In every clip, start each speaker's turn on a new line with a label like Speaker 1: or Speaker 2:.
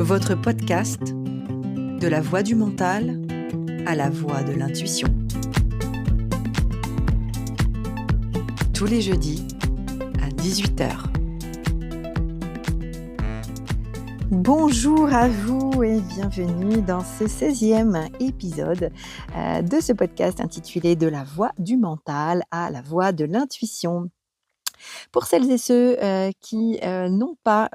Speaker 1: votre podcast de la voix du mental à la voix de l'intuition. Tous les jeudis à 18h. Bonjour à vous et bienvenue dans ce 16e épisode de ce podcast intitulé De la voix du mental à la voix de l'intuition. Pour celles et ceux qui n'ont pas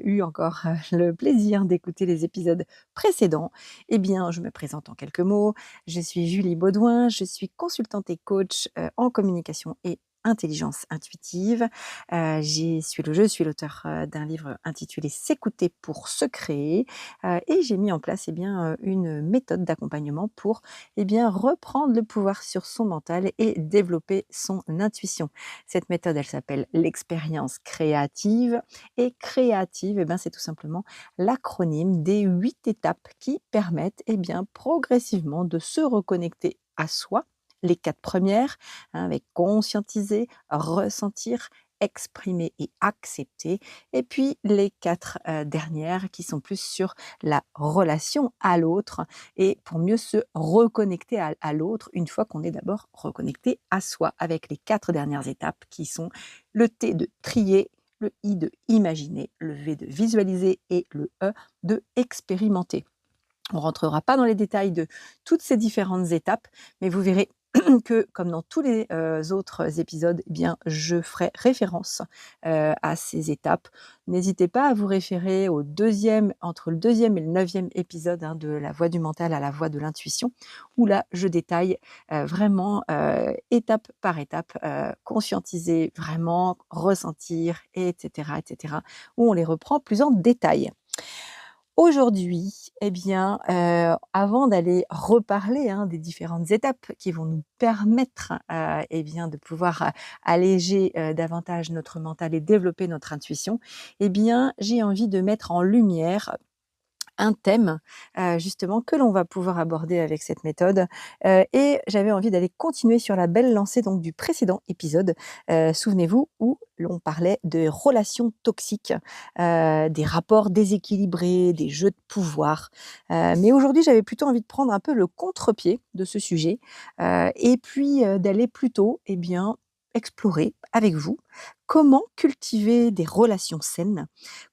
Speaker 1: eu encore le plaisir d'écouter les épisodes précédents, eh bien, je me présente en quelques mots. Je suis Julie Baudouin, je suis consultante et coach en communication et intelligence intuitive. Je suis l'auteur d'un livre intitulé S'écouter pour se créer et j'ai mis en place une méthode d'accompagnement pour reprendre le pouvoir sur son mental et développer son intuition. Cette méthode, elle s'appelle l'expérience créative. Et créative, c'est tout simplement l'acronyme des 8 étapes qui permettent progressivement de se reconnecter à soi. Les 4 premières, avec conscientiser, ressentir, exprimer et accepter. Et puis les 4 dernières qui sont plus sur la relation à l'autre et pour mieux se reconnecter à l'autre une fois qu'on est d'abord reconnecté à soi, avec les 4 dernières étapes qui sont le T de trier, le I de imaginer, le V de visualiser et le E de expérimenter. On ne rentrera pas dans les détails de toutes ces différentes étapes, mais vous verrez que, comme dans tous les autres épisodes, je ferai référence à ces étapes. N'hésitez pas à vous référer entre le 2e et le 9e épisode de La voix du mental à la voix de l'intuition, où là, je détaille vraiment étape par étape, conscientiser vraiment, ressentir, etc., où on les reprend plus en détail. Aujourd'hui, avant d'aller reparler des différentes étapes qui vont nous permettre de pouvoir alléger davantage notre mental et développer notre intuition, j'ai envie de mettre en lumière un thème justement que l'on va pouvoir aborder avec cette méthode et j'avais envie d'aller continuer sur la belle lancée donc du précédent épisode, souvenez-vous, où l'on parlait de relations toxiques, des rapports déséquilibrés, des jeux de pouvoir, mais aujourd'hui j'avais plutôt envie de prendre un peu le contre-pied de ce sujet d'aller plutôt explorer avec vous comment cultiver des relations saines,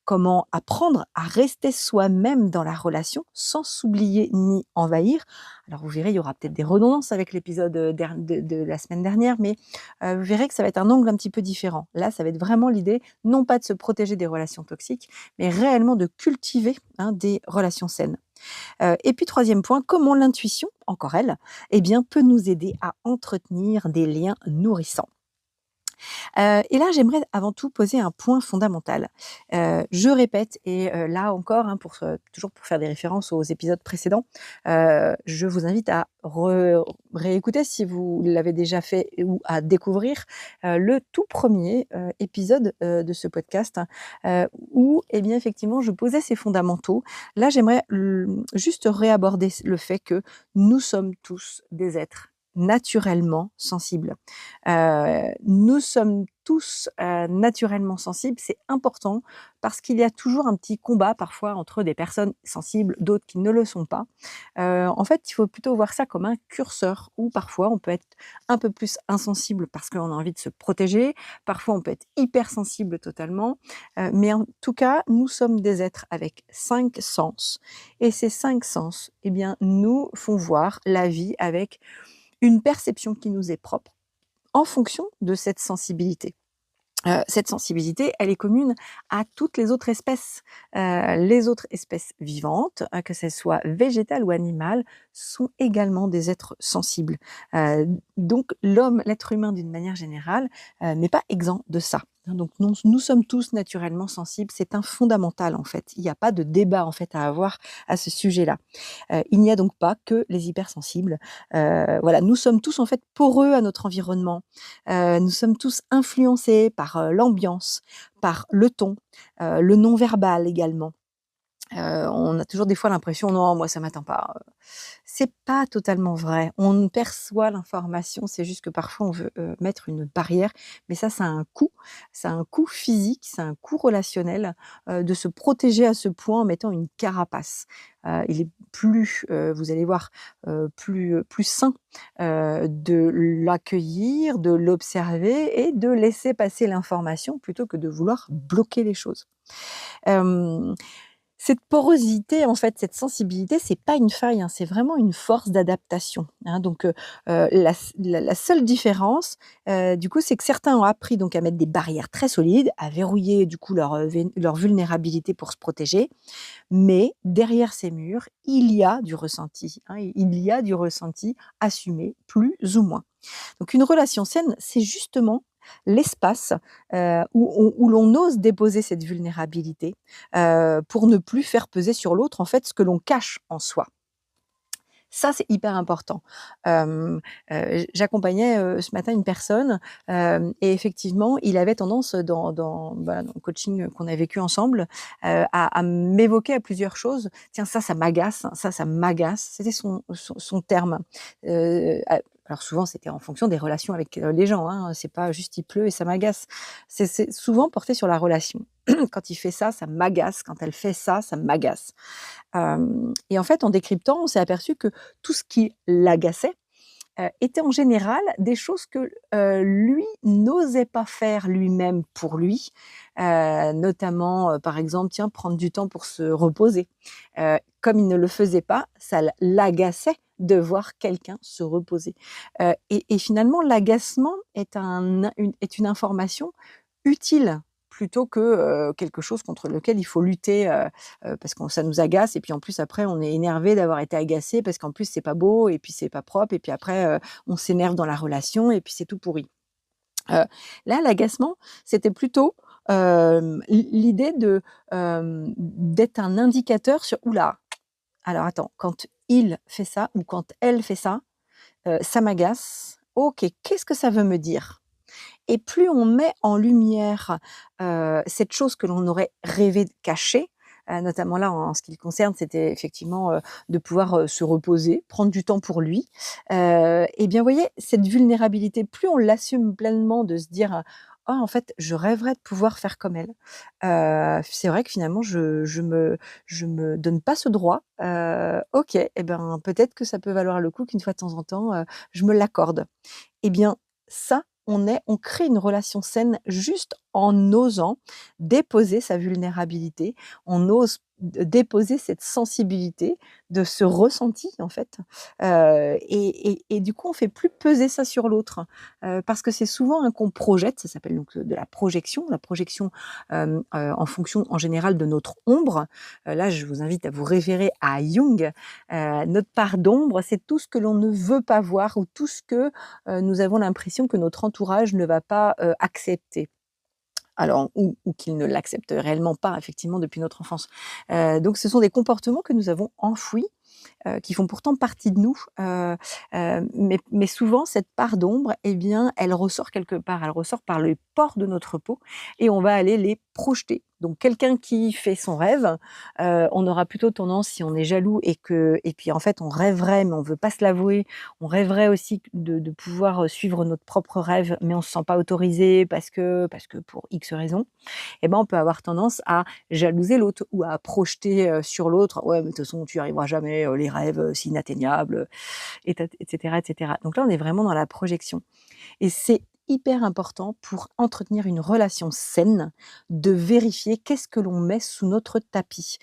Speaker 1: comment apprendre à rester soi-même dans la relation sans s'oublier ni envahir. Alors vous verrez, il y aura peut-être des redondances avec l'épisode de la semaine dernière, mais vous verrez que ça va être un angle un petit peu différent. Là, ça va être vraiment l'idée, non pas de se protéger des relations toxiques, mais réellement de cultiver des relations saines. Et puis 3e point, comment l'intuition, encore elle, peut nous aider à entretenir des liens nourrissants. Et là, j'aimerais avant tout poser un point fondamental. Je répète et là encore, toujours pour faire des références aux épisodes précédents, je vous invite à réécouter si vous l'avez déjà fait ou à découvrir le tout premier épisode de ce podcast où effectivement je posais ces fondamentaux. Là, j'aimerais juste réaborder le fait que nous sommes tous des êtres naturellement sensibles. Nous sommes tous naturellement sensibles, c'est important parce qu'il y a toujours un petit combat parfois entre des personnes sensibles, d'autres qui ne le sont pas. En fait, il faut plutôt voir ça comme un curseur où parfois on peut être un peu plus insensible parce qu'on a envie de se protéger, parfois on peut être hypersensible totalement, mais en tout cas, nous sommes des êtres avec 5 sens et ces 5 sens, nous font voir la vie avec une perception qui nous est propre en fonction de cette sensibilité. Cette sensibilité, elle est commune à toutes les autres espèces. Les autres espèces vivantes, que ce soit végétales ou animales, sont également des êtres sensibles. Donc l'être humain d'une manière générale, n'est pas exempt de ça. Donc nous sommes tous naturellement sensibles, c'est un fondamental en fait. Il n'y a pas de débat en fait à avoir à ce sujet-là. Il n'y a donc pas que les hypersensibles. Nous sommes tous en fait poreux à notre environnement. Nous sommes tous influencés par l'ambiance, par le ton, le non-verbal également. On a toujours des fois l'impression: «Non, moi ça m'atteint pas», c'est pas totalement vrai. On perçoit l'information, c'est juste que parfois on veut, mettre une barrière, mais ça a un coût. Ça a un coût physique, ça a un coût relationnel, de se protéger à ce point en mettant une carapace. Il est plus, vous allez voir, plus sain, de l'accueillir, de l'observer et de laisser passer l'information plutôt que de vouloir bloquer les choses. Hem Cette porosité, en fait, cette sensibilité, c'est pas une faille, hein, c'est vraiment une force d'adaptation, hein. Donc, la seule différence, du coup, c'est que certains ont appris donc à mettre des barrières très solides, à verrouiller du coup leur vulnérabilité pour se protéger. Mais derrière ces murs, il y a du ressenti, hein, il y a du ressenti assumé, plus ou moins. Donc une relation saine, c'est justement l'espace, où l'on ose déposer cette vulnérabilité, pour ne plus faire peser sur l'autre, en fait, ce que l'on cache en soi. Ça, c'est hyper important. J'accompagnais, ce matin une personne, et effectivement, il avait tendance voilà, dans le coaching qu'on a vécu ensemble, à m'évoquer à plusieurs choses. «Tiens, ça m'agace, ça m'agace». C'était son terme. A Alors souvent, c'était en fonction des relations avec, les gens, hein. C'est pas juste: «Il pleut et ça m'agace». C'est souvent porté sur la relation. «Quand il fait ça m'agace. Quand elle fait ça m'agace». Et en fait, en décryptant, on s'est aperçu que tout ce qui l'agaçait, était en général des choses que, lui n'osait pas faire lui-même pour lui. Notamment, par exemple, tiens, prendre du temps pour se reposer. Comme il ne le faisait pas, ça l'agaçait de voir quelqu'un se reposer. Et finalement, l'agacement est une information utile plutôt que, quelque chose contre lequel il faut lutter, parce que ça nous agace et puis en plus après on est énervé d'avoir été agacé parce qu'en plus c'est pas beau et puis c'est pas propre et puis après, on s'énerve dans la relation et puis c'est tout pourri. Heu, Là l'agacement, c'était plutôt, l'idée d'être un indicateur sur: «Ouh là, alors attends, quand il fait ça ou quand elle fait ça, ça m'agace. OK, qu'est-ce que ça veut me dire?» Et plus on met en lumière, cette chose que l'on aurait rêvé de cacher, notamment là, en ce qui le concerne, c'était effectivement, de pouvoir, se reposer, prendre du temps pour lui. Et bien, vous voyez, cette vulnérabilité, plus on l'assume pleinement de se dire: «Ah, en fait, je rêverais de pouvoir faire comme elle». C'est vrai que finalement je me donne pas ce droit. OK, et ben, peut-être que ça peut valoir le coup qu'une fois de temps en temps, je me l'accorde. Eh bien, ça, on crée une relation saine juste en osant déposer sa vulnérabilité. On ose déposer cette sensibilité de ce ressenti, en fait, et du coup, on fait plus peser ça sur l'autre, parce que c'est souvent, hein, qu'on projette, ça s'appelle donc, de la projection. La projection, en fonction, en général, de notre ombre. Là, je vous invite à vous référer à Jung. Notre part d'ombre, c'est tout ce que l'on ne veut pas voir ou tout ce que, nous avons l'impression que notre entourage ne va pas, accepter. Alors ou qu'il ne l'accepte réellement pas effectivement depuis notre enfance. Donc ce sont des comportements que nous avons enfouis, qui font pourtant partie de nous, mais souvent cette part d'ombre, eh bien, elle ressort quelque part. Elle ressort par les pores de notre peau et on va aller les projeter. Donc quelqu'un qui fait son rêve, on aura plutôt tendance, si on est jaloux et puis en fait on rêverait, mais on veut pas se l'avouer, on rêverait aussi de pouvoir, suivre notre propre rêve, mais on se sent pas autorisé parce que pour X raisons, et ben, on peut avoir tendance à jalouser l'autre ou à projeter, sur l'autre: «Ouais, mais de toute façon, tu y arriveras jamais, les rêves, c'est inatteignable», et cetera, et cetera. Donc là, on est vraiment dans la projection et c'est hyper important pour entretenir une relation saine, de vérifier qu'est-ce que l'on met sous notre tapis.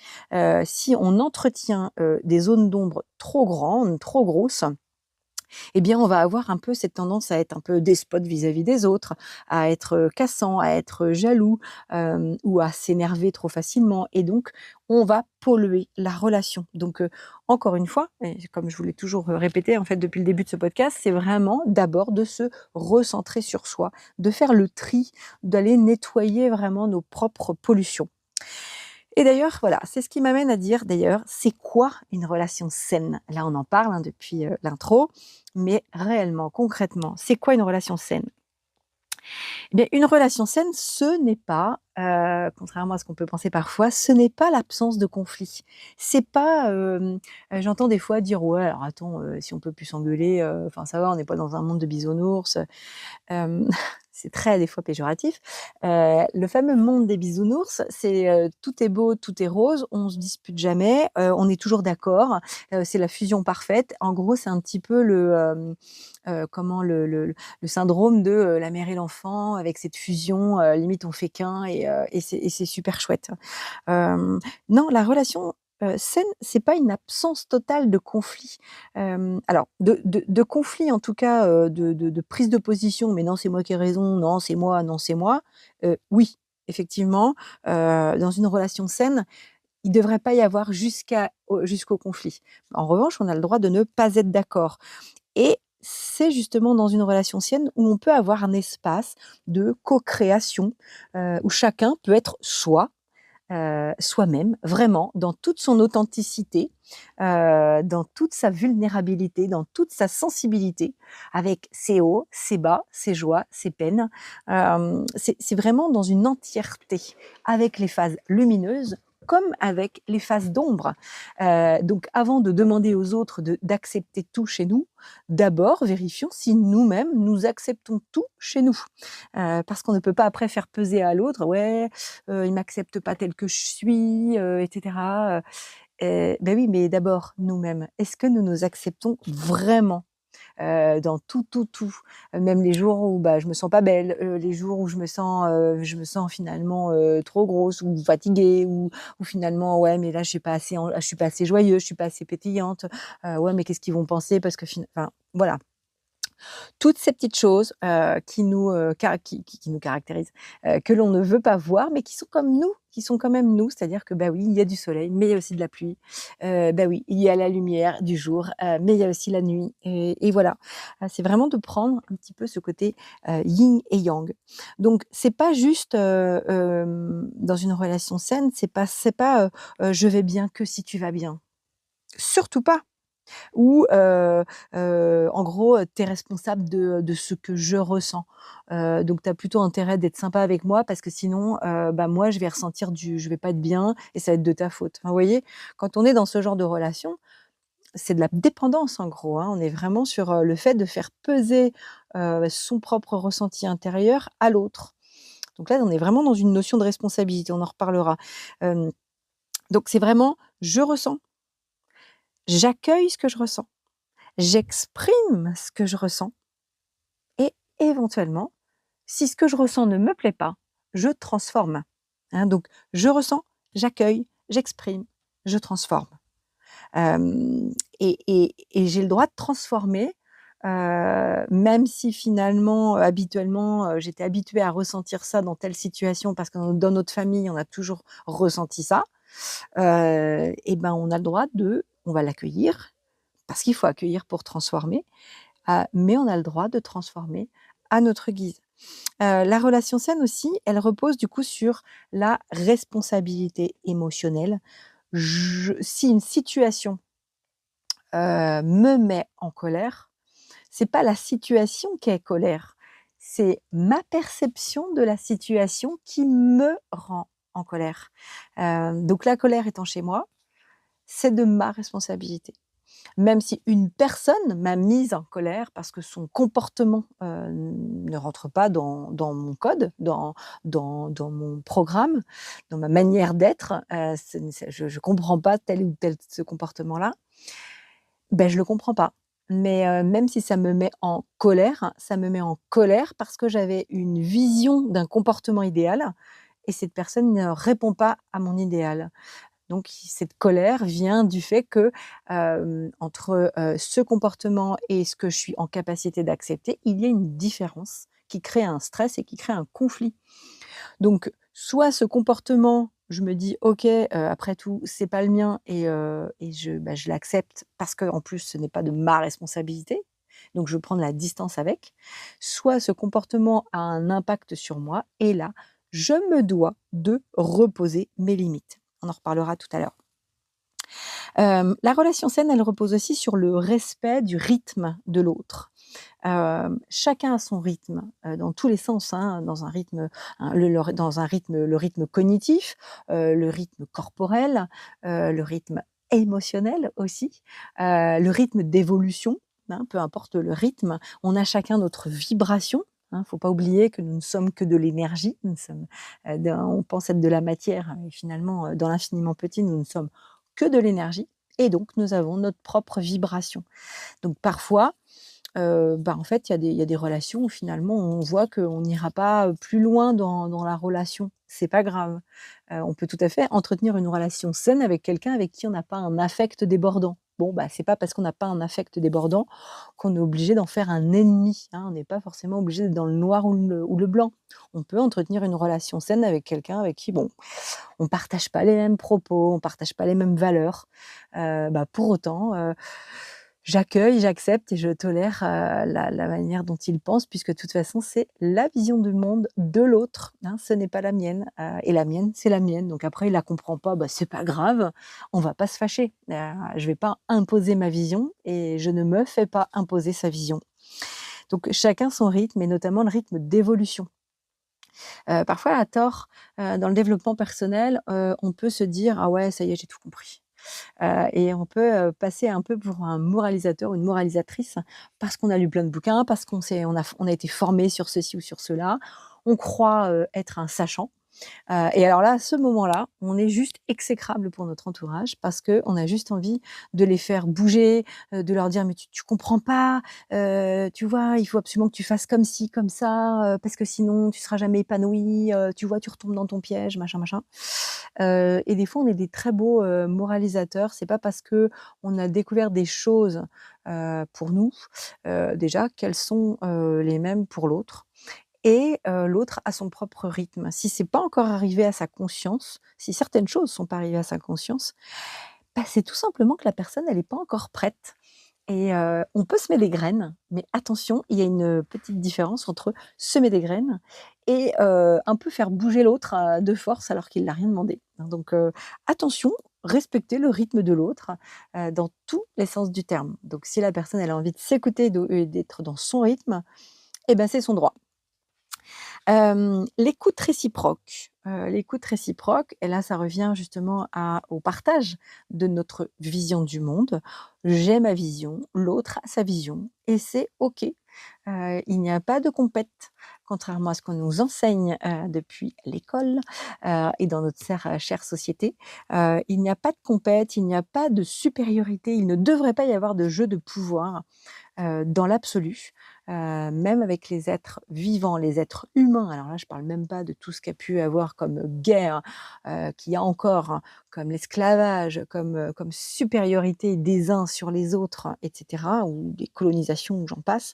Speaker 1: Si on entretient, des zones d'ombre trop grandes, trop grosses, eh bien, on va avoir un peu cette tendance à être un peu despote vis-à-vis des autres, à être, cassant, à être jaloux, ou à s'énerver trop facilement et donc on va polluer la relation. Donc, encore une fois et comme je vous l'ai toujours, répété en fait depuis le début de ce podcast, c'est vraiment d'abord de se recentrer sur soi, de faire le tri, d'aller nettoyer vraiment nos propres pollutions. Et d'ailleurs, voilà, c'est ce qui m'amène à dire d'ailleurs, c'est quoi une relation saine? Là, on en parle, hein, depuis, l'intro, mais réellement, concrètement, c'est quoi une relation saine? Eh bien, une relation saine, ce n'est pas, contrairement à ce qu'on peut penser parfois, ce n'est pas l'absence de conflit. C'est pas, j'entends des fois dire: «Ouais, alors attends, si on peut plus s'engueuler, enfin ça va, on n'est pas dans un monde de bisounours». Hem, c'est très des fois péjoratif. Le fameux monde des bisounours, c'est, tout est beau, tout est rose, on se dispute jamais, on est toujours d'accord, c'est la fusion parfaite. En gros, c'est un petit peu comment le syndrome de, la mère et l'enfant avec cette fusion, limite on fait qu'un et c'est super chouette. Non, la relation, saine, c'est pas une absence totale de conflit. Alors de conflit en tout cas, de prise de position, mais non, c'est moi qui ai raison, non, c'est moi, non, c'est moi. Oui, effectivement, dans une relation saine, il ne devrait pas y avoir jusqu'au conflit. En revanche, on a le droit de ne pas être d'accord et c'est justement dans une relation saine où on peut avoir un espace de co-création, où chacun peut être soi-même, vraiment, dans toute son authenticité, dans toute sa vulnérabilité, dans toute sa sensibilité, avec ses hauts, ses bas, ses joies, ses peines. C'est vraiment dans une entièreté, avec les phases lumineuses comme avec les phases d'ombre. Donc avant de demander aux autres d'accepter tout chez nous, d'abord vérifions si nous-mêmes, nous acceptons tout chez nous. Parce qu'on ne peut pas après faire peser à l'autre: «Ouais, il m'accepte pas tel que je suis, et cetera, bah, oui, mais d'abord nous-mêmes, est-ce que nous nous acceptons vraiment? Dans tout, tout, tout, même les jours où, bah, je me sens pas belle, les jours où je me sens finalement, trop grosse ou fatiguée ou finalement: «Ouais, mais là, je suis pas assez joyeuse, je suis pas assez pétillante, ouais, mais qu'est-ce qu'ils vont penser?» parce que enfin, voilà. Toutes ces petites choses, qui nous caractérisent, que l'on ne veut pas voir, mais qui sont comme nous, qui sont quand même nous. C'est-à-dire que, bah, oui, il y a du soleil, mais il y a aussi de la pluie. Bah, oui, il y a la lumière du jour, mais il y a aussi la nuit et voilà. C'est vraiment de prendre un petit peu ce côté, yin et yang. Donc c'est pas juste, dans une relation saine, c'est pas, «Je vais bien que si tu vas bien». Surtout pas! Ou en gros, tu es responsable de ce que je ressens. Donc tu as plutôt intérêt d'être sympa avec moi parce que sinon, bah, moi je vais pas être bien et ça va être de ta faute. Enfin, vous voyez? Quand on est dans ce genre de relation, c'est de la dépendance en gros, hein. On est vraiment sur, le fait de faire peser, son propre ressenti intérieur à l'autre. Donc là, on est vraiment dans une notion de responsabilité, on en reparlera. Hem, donc c'est vraiment: je ressens, j'accueille ce que je ressens. J'exprime ce que je ressens et éventuellement, si ce que je ressens ne me plaît pas, je transforme. Hein, donc je ressens, j'accueille, j'exprime, je transforme. Hem et j'ai le droit de transformer, même si finalement, habituellement, j'étais habituée à ressentir ça dans telle situation parce que dans notre famille, on a toujours ressenti ça. Et ben, on va l'accueillir parce qu'il faut accueillir pour transformer. Mais on a le droit de transformer à notre guise. La relation saine aussi, elle repose du coup sur la responsabilité émotionnelle. Si une situation, me met en colère, c'est pas la situation qui est colère, c'est ma perception de la situation qui me rend en colère. Donc la colère étant chez moi, c'est de ma responsabilité. Même si une personne m'a mise en colère parce que son comportement, ne rentre pas dans mon code, dans mon programme, dans ma manière d'être, je comprends pas tel ou tel ce comportement-là, ben je le comprends pas. Mais, même si ça me met en colère, ça me met en colère parce que j'avais une vision d'un comportement idéal et cette personne ne répond pas à mon idéal. Donc cette colère vient du fait que, entre, ce comportement et ce que je suis en capacité d'accepter, il y a une différence qui crée un stress et qui crée un conflit. Donc soit ce comportement, je me dis: «OK, après tout, c'est pas le mien et je l'accepte parce qu'en plus ce n'est pas de ma responsabilité, donc je veux prendre la distance avec». Soit ce comportement a un impact sur moi et là, je me dois de reposer mes limites. On en reparlera tout à l'heure. La relation saine, elle repose aussi sur le respect du rythme de l'autre. Chacun a son rythme, dans tous les sens, hein, dans un rythme, dans un rythme le rythme cognitif, le rythme corporel, le rythme émotionnel aussi, le rythme d'évolution, hein, peu importe le rythme. On a chacun notre vibration, hein. Faut pas oublier que nous ne sommes que de l'énergie. Nous sommes, on pense être de la matière, mais finalement, dans l'infiniment petit, nous ne sommes que de l'énergie et donc nous avons notre propre vibration. Donc parfois, en fait, il y a des relations où finalement on voit qu'on n'ira pas, plus loin dans la relation. C'est pas grave. On peut tout à fait entretenir une relation saine avec quelqu'un avec qui on n'a pas un affect débordant. Bon, c'est pas parce qu'on n'a pas un affect débordant qu'on est obligé d'en faire un ennemi, hein. On n'est pas forcément obligé d'être dans le noir ou le blanc. On peut entretenir une relation saine avec quelqu'un avec qui, bon, on partage pas les mêmes propos, on partage pas les mêmes valeurs. Pour autant, j'accueille, j'accepte et je tolère, la manière dont il pense puisque de toute façon, c'est la vision du monde de l'autre, hein, ce n'est pas la mienne, et la mienne, c'est la mienne. Donc après, il la comprend pas, c'est pas grave, on va pas se fâcher. Je vais pas imposer ma vision et je ne me fais pas imposer sa vision. Donc chacun son rythme et notamment le rythme d'évolution. Parfois à tort, dans le développement personnel, on peut se dire: «Ah ouais, ça y est, j'ai tout compris». Et on peut, passer un peu pour un moralisateur ou une moralisatrice parce qu'on a lu plein de bouquins, parce qu'on a été formé sur ceci ou sur cela. On croit, être un sachant. Et alors là, à ce moment-là, on est juste exécrable pour notre entourage parce qu'on a juste envie de les faire bouger, de leur dire: «Mais tu comprends pas, tu vois, il faut absolument que tu fasses comme ci, comme ça, parce que sinon tu seras jamais épanoui, tu vois, tu retombes dans ton piège», machin, machin. Et des fois, on est des très beaux, moralisateurs. C'est pas parce qu'on a découvert des choses, pour nous, déjà qu'elles sont, les mêmes pour l'autre et l'autre a son propre rythme. Si c'est pas encore arrivé à sa conscience, si certaines choses sont pas arrivées à sa conscience, c'est tout simplement que la personne, elle est pas encore prête et on peut semer des graines, mais attention, il y a une petite différence entre semer des graines et un peu faire bouger l'autre, de force alors qu'il n'a rien demandé, hein. Donc attention, respecter le rythme de l'autre, dans tous les sens du terme. Donc si la personne, elle a envie de s'écouter et d'être dans son rythme, c'est son droit. L'écoute réciproque et là, ça revient justement au partage de notre vision du monde. J'ai ma vision, l'autre a sa vision et c'est OK. Il n'y a pas de compète, contrairement à ce qu'on nous enseigne, depuis l'école, et dans notre chère société. Il n'y a pas de compète, il n'y a pas de supériorité, il ne devrait pas y avoir de jeu de pouvoir, dans l'absolu, même avec les êtres vivants, les êtres humains. Alors là, je parle même pas de tout ce qu'il y a pu avoir comme guerre, qu'il y a encore, hein, comme l'esclavage, comme supériorité des uns sur les autres, et cetera, ou des colonisations, ou j'en passe.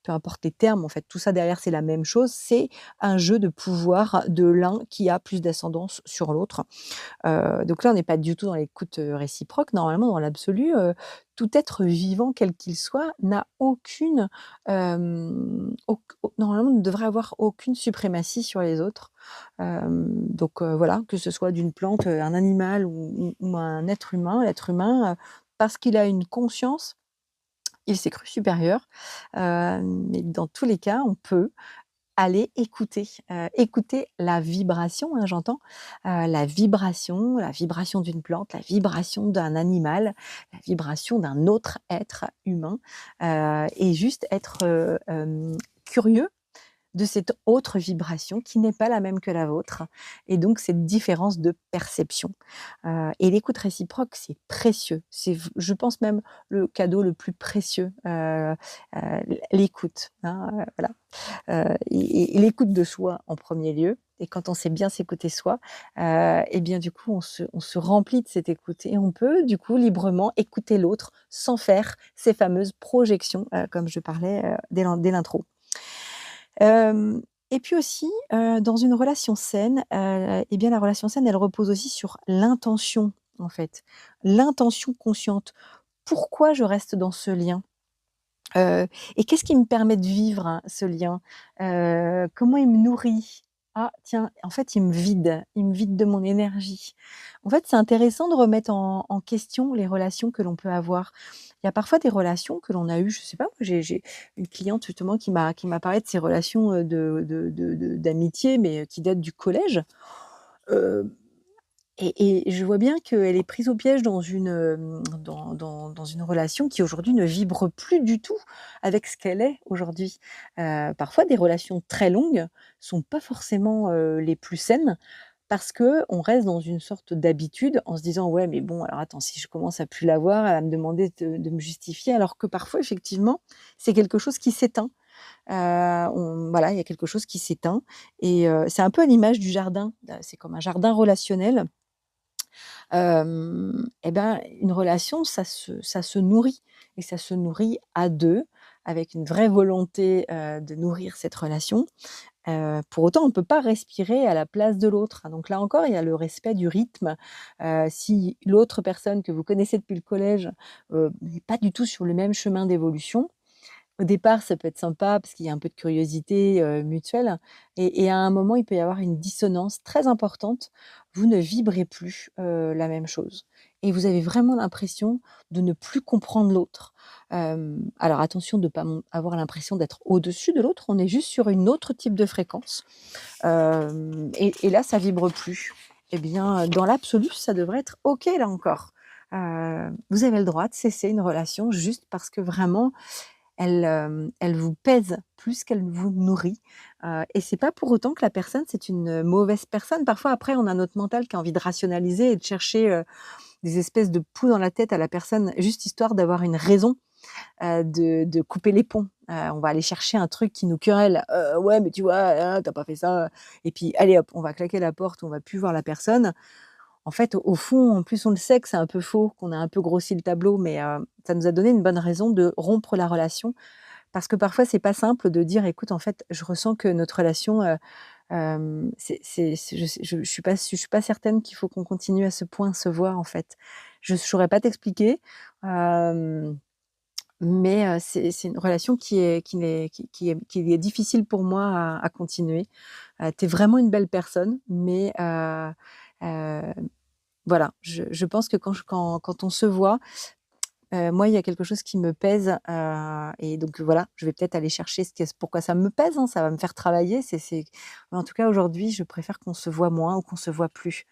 Speaker 1: Peu importe les termes, en fait, tout ça derrière, c'est la même chose. C'est un jeu de pouvoir de l'un qui a plus d'ascendance sur l'autre. Donc là, on n'est pas du tout dans l'écoute, réciproque. Normalement, dans l'absolu, tout être vivant, quel qu'il soit, n'a aucune, normalement, ne devrait avoir aucune suprématie sur les autres. Donc voilà, que ce soit d'une plante, un animal ou un être humain. L'être humain, parce qu'il a une conscience, il s'est cru supérieur. Mais dans tous les cas, on peut aller écouter la vibration, hein, j'entends, la vibration d'une plante, la vibration d'un animal, la vibration d'un autre être humain, et juste être, curieux de cette autre vibration qui n'est pas la même que la vôtre et donc cette différence de perception. Et l'écoute réciproque, c'est précieux. Je pense même le cadeau le plus précieux, l'écoute, hein, voilà. Et l'écoute de soi en premier lieu et quand on sait bien s'écouter soi, bien du coup on se remplit de cette écoute et on peut du coup librement écouter l'autre sans faire ces fameuses projections, comme je parlais, dès l'intro. Hem et puis aussi, dans une relation saine, la relation saine, elle repose aussi sur l'intention, en fait. L'intention consciente. Pourquoi je reste dans ce lien? Et qu'est-ce qui me permet de vivre, hein, ce lien? Comment il me nourrit? «Ah tiens, en fait, il me vide de mon énergie». En fait, c'est intéressant de remettre en question les relations que l'on peut avoir. Il y a parfois des relations que l'on a eues, je sais pas, moi j'ai une cliente justement qui m'a parlé de ses relations, d'amitié, mais qui datent du collège. Heu et je vois bien qu'elle est prise au piège dans une relation qui aujourd'hui ne vibre plus du tout avec ce qu'elle est aujourd'hui. Parfois des relations très longues sont pas forcément, les plus saines parce qu'on reste dans une sorte d'habitude en se disant: «Ouais, mais bon, alors attends, si je commence à plus la voir, elle va me demander de me justifier», alors que parfois effectivement, c'est quelque chose qui s'éteint. On Voilà, il y a quelque chose qui s'éteint et c'est un peu à l'image du jardin. C'est comme un jardin relationnel. Et ben, une relation, ça se nourrit et ça se nourrit à 2 avec une vraie volonté, de nourrir cette relation. Pour autant, on ne peut pas respirer à la place de l'autre, hein. Donc là encore, il y a le respect du rythme. Si l'autre personne que vous connaissez depuis le collège, n'est pas du tout sur le même chemin d'évolution, au départ, ça peut être sympa parce qu'il y a un peu de curiosité, mutuelle et à un moment, il peut y avoir une dissonance très importante. Vous ne vibrez plus, la même chose et vous avez vraiment l'impression de ne plus comprendre l'autre. Alors attention de ne pas avoir l'impression d'être au-dessus de l'autre, on est juste sur une autre type de fréquence, et là, ça vibre plus. Eh bien, dans l'absolu, ça devrait être OK là encore. Vous avez le droit de cesser une relation juste parce que vraiment elle vous pèse plus qu'elle ne vous nourrit, et c'est pas pour autant que la personne, c'est une mauvaise personne. Parfois, après, on a notre mental qui a envie de rationaliser et de chercher, des espèces de poux dans la tête à la personne, juste histoire d'avoir une raison, de couper les ponts. On va aller chercher un truc qui nous querelle: «Ouais, mais tu vois, tu pas fait ça», et puis allez hop, on va claquer la porte, on va plus voir la personne. En fait, au fond, en plus, on le sait que c'est un peu faux, qu'on a un peu grossi le tableau, mais ça nous a donné une bonne raison de rompre la relation. Parce que parfois, c'est pas simple de dire: «Écoute, en fait, je ressens que notre relation, je suis pas certaine qu'il faut qu'on continue à ce point, se voir, en fait. Je saurais pas t'expliquer, hem, mais c'est une relation qui est difficile pour moi à continuer. Tu es vraiment une belle personne, mais heu, voilà, je pense que quand on se voit, moi, il y a quelque chose qui me pèse, et donc voilà, je vais peut-être aller chercher pourquoi ça me pèse, hein, ça va me faire travailler. Mais en tout cas, aujourd'hui, je préfère qu'on se voit moins ou qu'on se voit plus.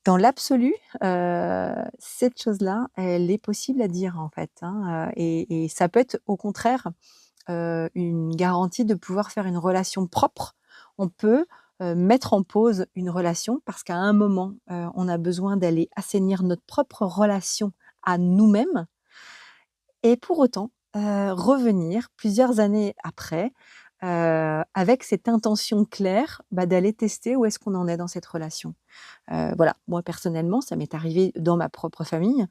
Speaker 1: Dans l'absolu, cette chose-là, elle est possible à dire, en fait, hein, et ça peut être au contraire, une garantie de pouvoir faire une relation propre. On peut, mettre en pause une relation parce qu'à un moment, on a besoin d'aller assainir notre propre relation à nous-mêmes et pour autant, revenir plusieurs années après, avec cette intention claire, bah, d'aller tester où est-ce qu'on en est dans cette relation. Voilà, moi personnellement, ça m'est arrivé dans ma propre famille.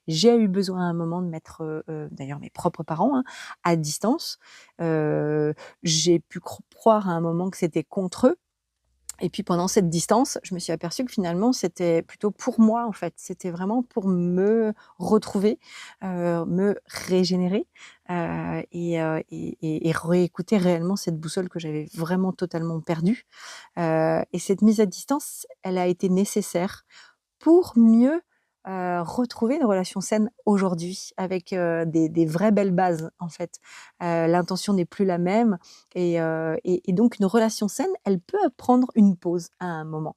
Speaker 1: J'ai eu besoin à un moment de mettre, d'ailleurs mes propres parents, hein, à distance. J'ai pu croire à un moment que c'était contre eux et puis pendant cette distance, je me suis aperçue que finalement c'était plutôt pour moi en fait. C'était vraiment pour me retrouver, me régénérer, et réécouter réellement cette boussole que j'avais vraiment totalement perdue. Et cette mise à distance, elle a été nécessaire pour mieux, retrouver une relation saine aujourd'hui avec, des vraies belles bases, en fait. L'intention n'est plus la même et donc une relation saine, elle peut prendre une pause à un moment.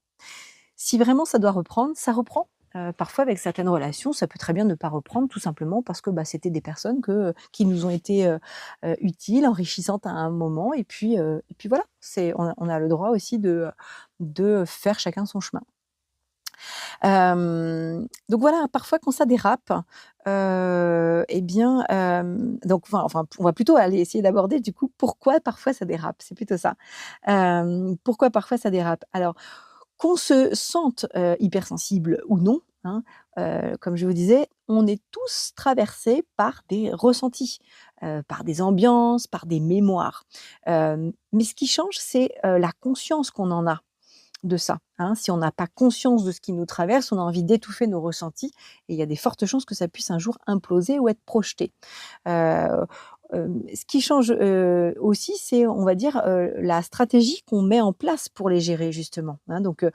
Speaker 1: Si vraiment ça doit reprendre, ça reprend. Parfois avec certaines relations, ça peut très bien ne pas reprendre tout simplement parce que, bah, c'était des personnes qui nous ont été, utiles, enrichissantes à un moment et puis voilà. On a le droit aussi de faire chacun son chemin. Donc voilà, parfois quand ça dérape, et bien, donc on va plutôt aller essayer d'aborder du coup pourquoi parfois ça dérape, c'est plutôt ça. Pourquoi parfois ça dérape? Alors qu'on se sente, hypersensible ou non, hein, comme je vous disais, on est tous traversés par des ressentis, par des ambiances, par des mémoires. Mais ce qui change, c'est, la conscience qu'on en a de ça, hein. Si on n'a pas conscience de ce qui nous traverse, on a envie d'étouffer nos ressentis et il y a des fortes chances que ça puisse un jour imploser ou être projeté. Heu, Ce qui change, aussi, c'est, on va dire, la stratégie qu'on met en place pour les gérer justement, hein. Donc,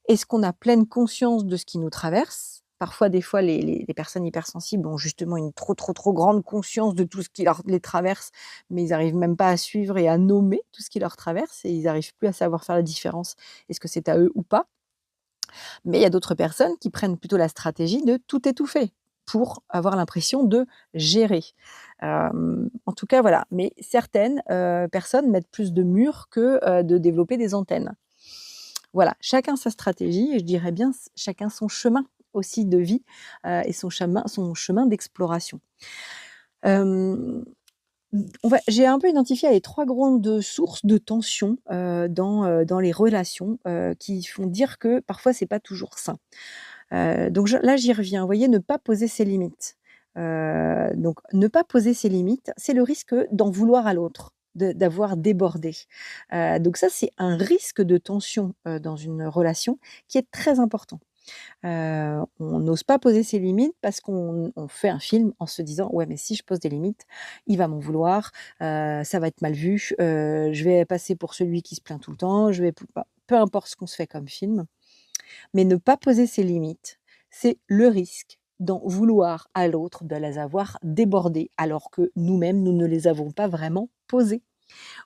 Speaker 1: est-ce qu'on a pleine conscience de ce qui nous traverse? Parfois, des fois, les personnes hypersensibles ont justement une trop, trop, trop grande conscience de tout ce qui les traverse, mais ils arrivent même pas à suivre et à nommer tout ce qui leur traverse et ils arrivent plus à savoir faire la différence. Est-ce que c'est à eux ou pas? Mais il y a d'autres personnes qui prennent plutôt la stratégie de tout étouffer pour avoir l'impression de gérer. En tout cas, voilà. Mais certaines, personnes mettent plus de murs que, de développer des antennes. Voilà, chacun sa stratégie et je dirais bien chacun son chemin aussi de vie, et son chemin d'exploration. Hem, j'ai un peu identifié les 3 grandes sources de tension, dans les relations, qui font dire que parfois c'est pas toujours sain. Donc j'y reviens. Vous voyez, ne pas poser ses limites. Donc ne pas poser ses limites, c'est le risque d'en vouloir à l'autre, d'avoir débordé. Donc ça, c'est un risque de tension, dans une relation qui est très important. On n'ose pas poser ses limites parce qu'on fait un film en se disant: «Ouais, mais si je pose des limites, il va m'en vouloir, ça va être mal vu, je vais passer pour celui qui se plaint tout le temps, je vais» peu importe ce qu'on se fait comme film. Mais ne pas poser ses limites, c'est le risque d'en vouloir à l'autre de les avoir débordées, alors que nous-mêmes, nous ne les avons pas vraiment posées.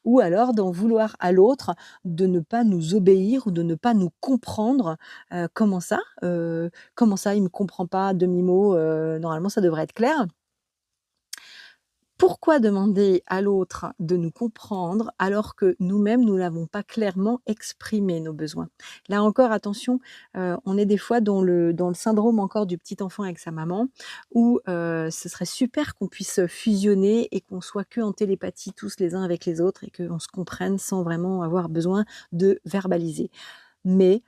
Speaker 1: Ou alors d'en vouloir à l'autre de ne pas nous obéir ou de ne pas nous comprendre. «Comment ça? Comment ça, il ne me comprend pas à demi-mot, normalement ça devrait être clair». Pourquoi demander à l'autre de nous comprendre alors que nous-mêmes, nous n'avons pas clairement exprimé nos besoins? Là encore, attention, on est des fois dans le syndrome encore du petit enfant avec sa maman où, ce serait super qu'on puisse fusionner et qu'on soit qu'en télépathie tous les uns avec les autres et qu'on se comprenne sans vraiment avoir besoin de verbaliser. Mais,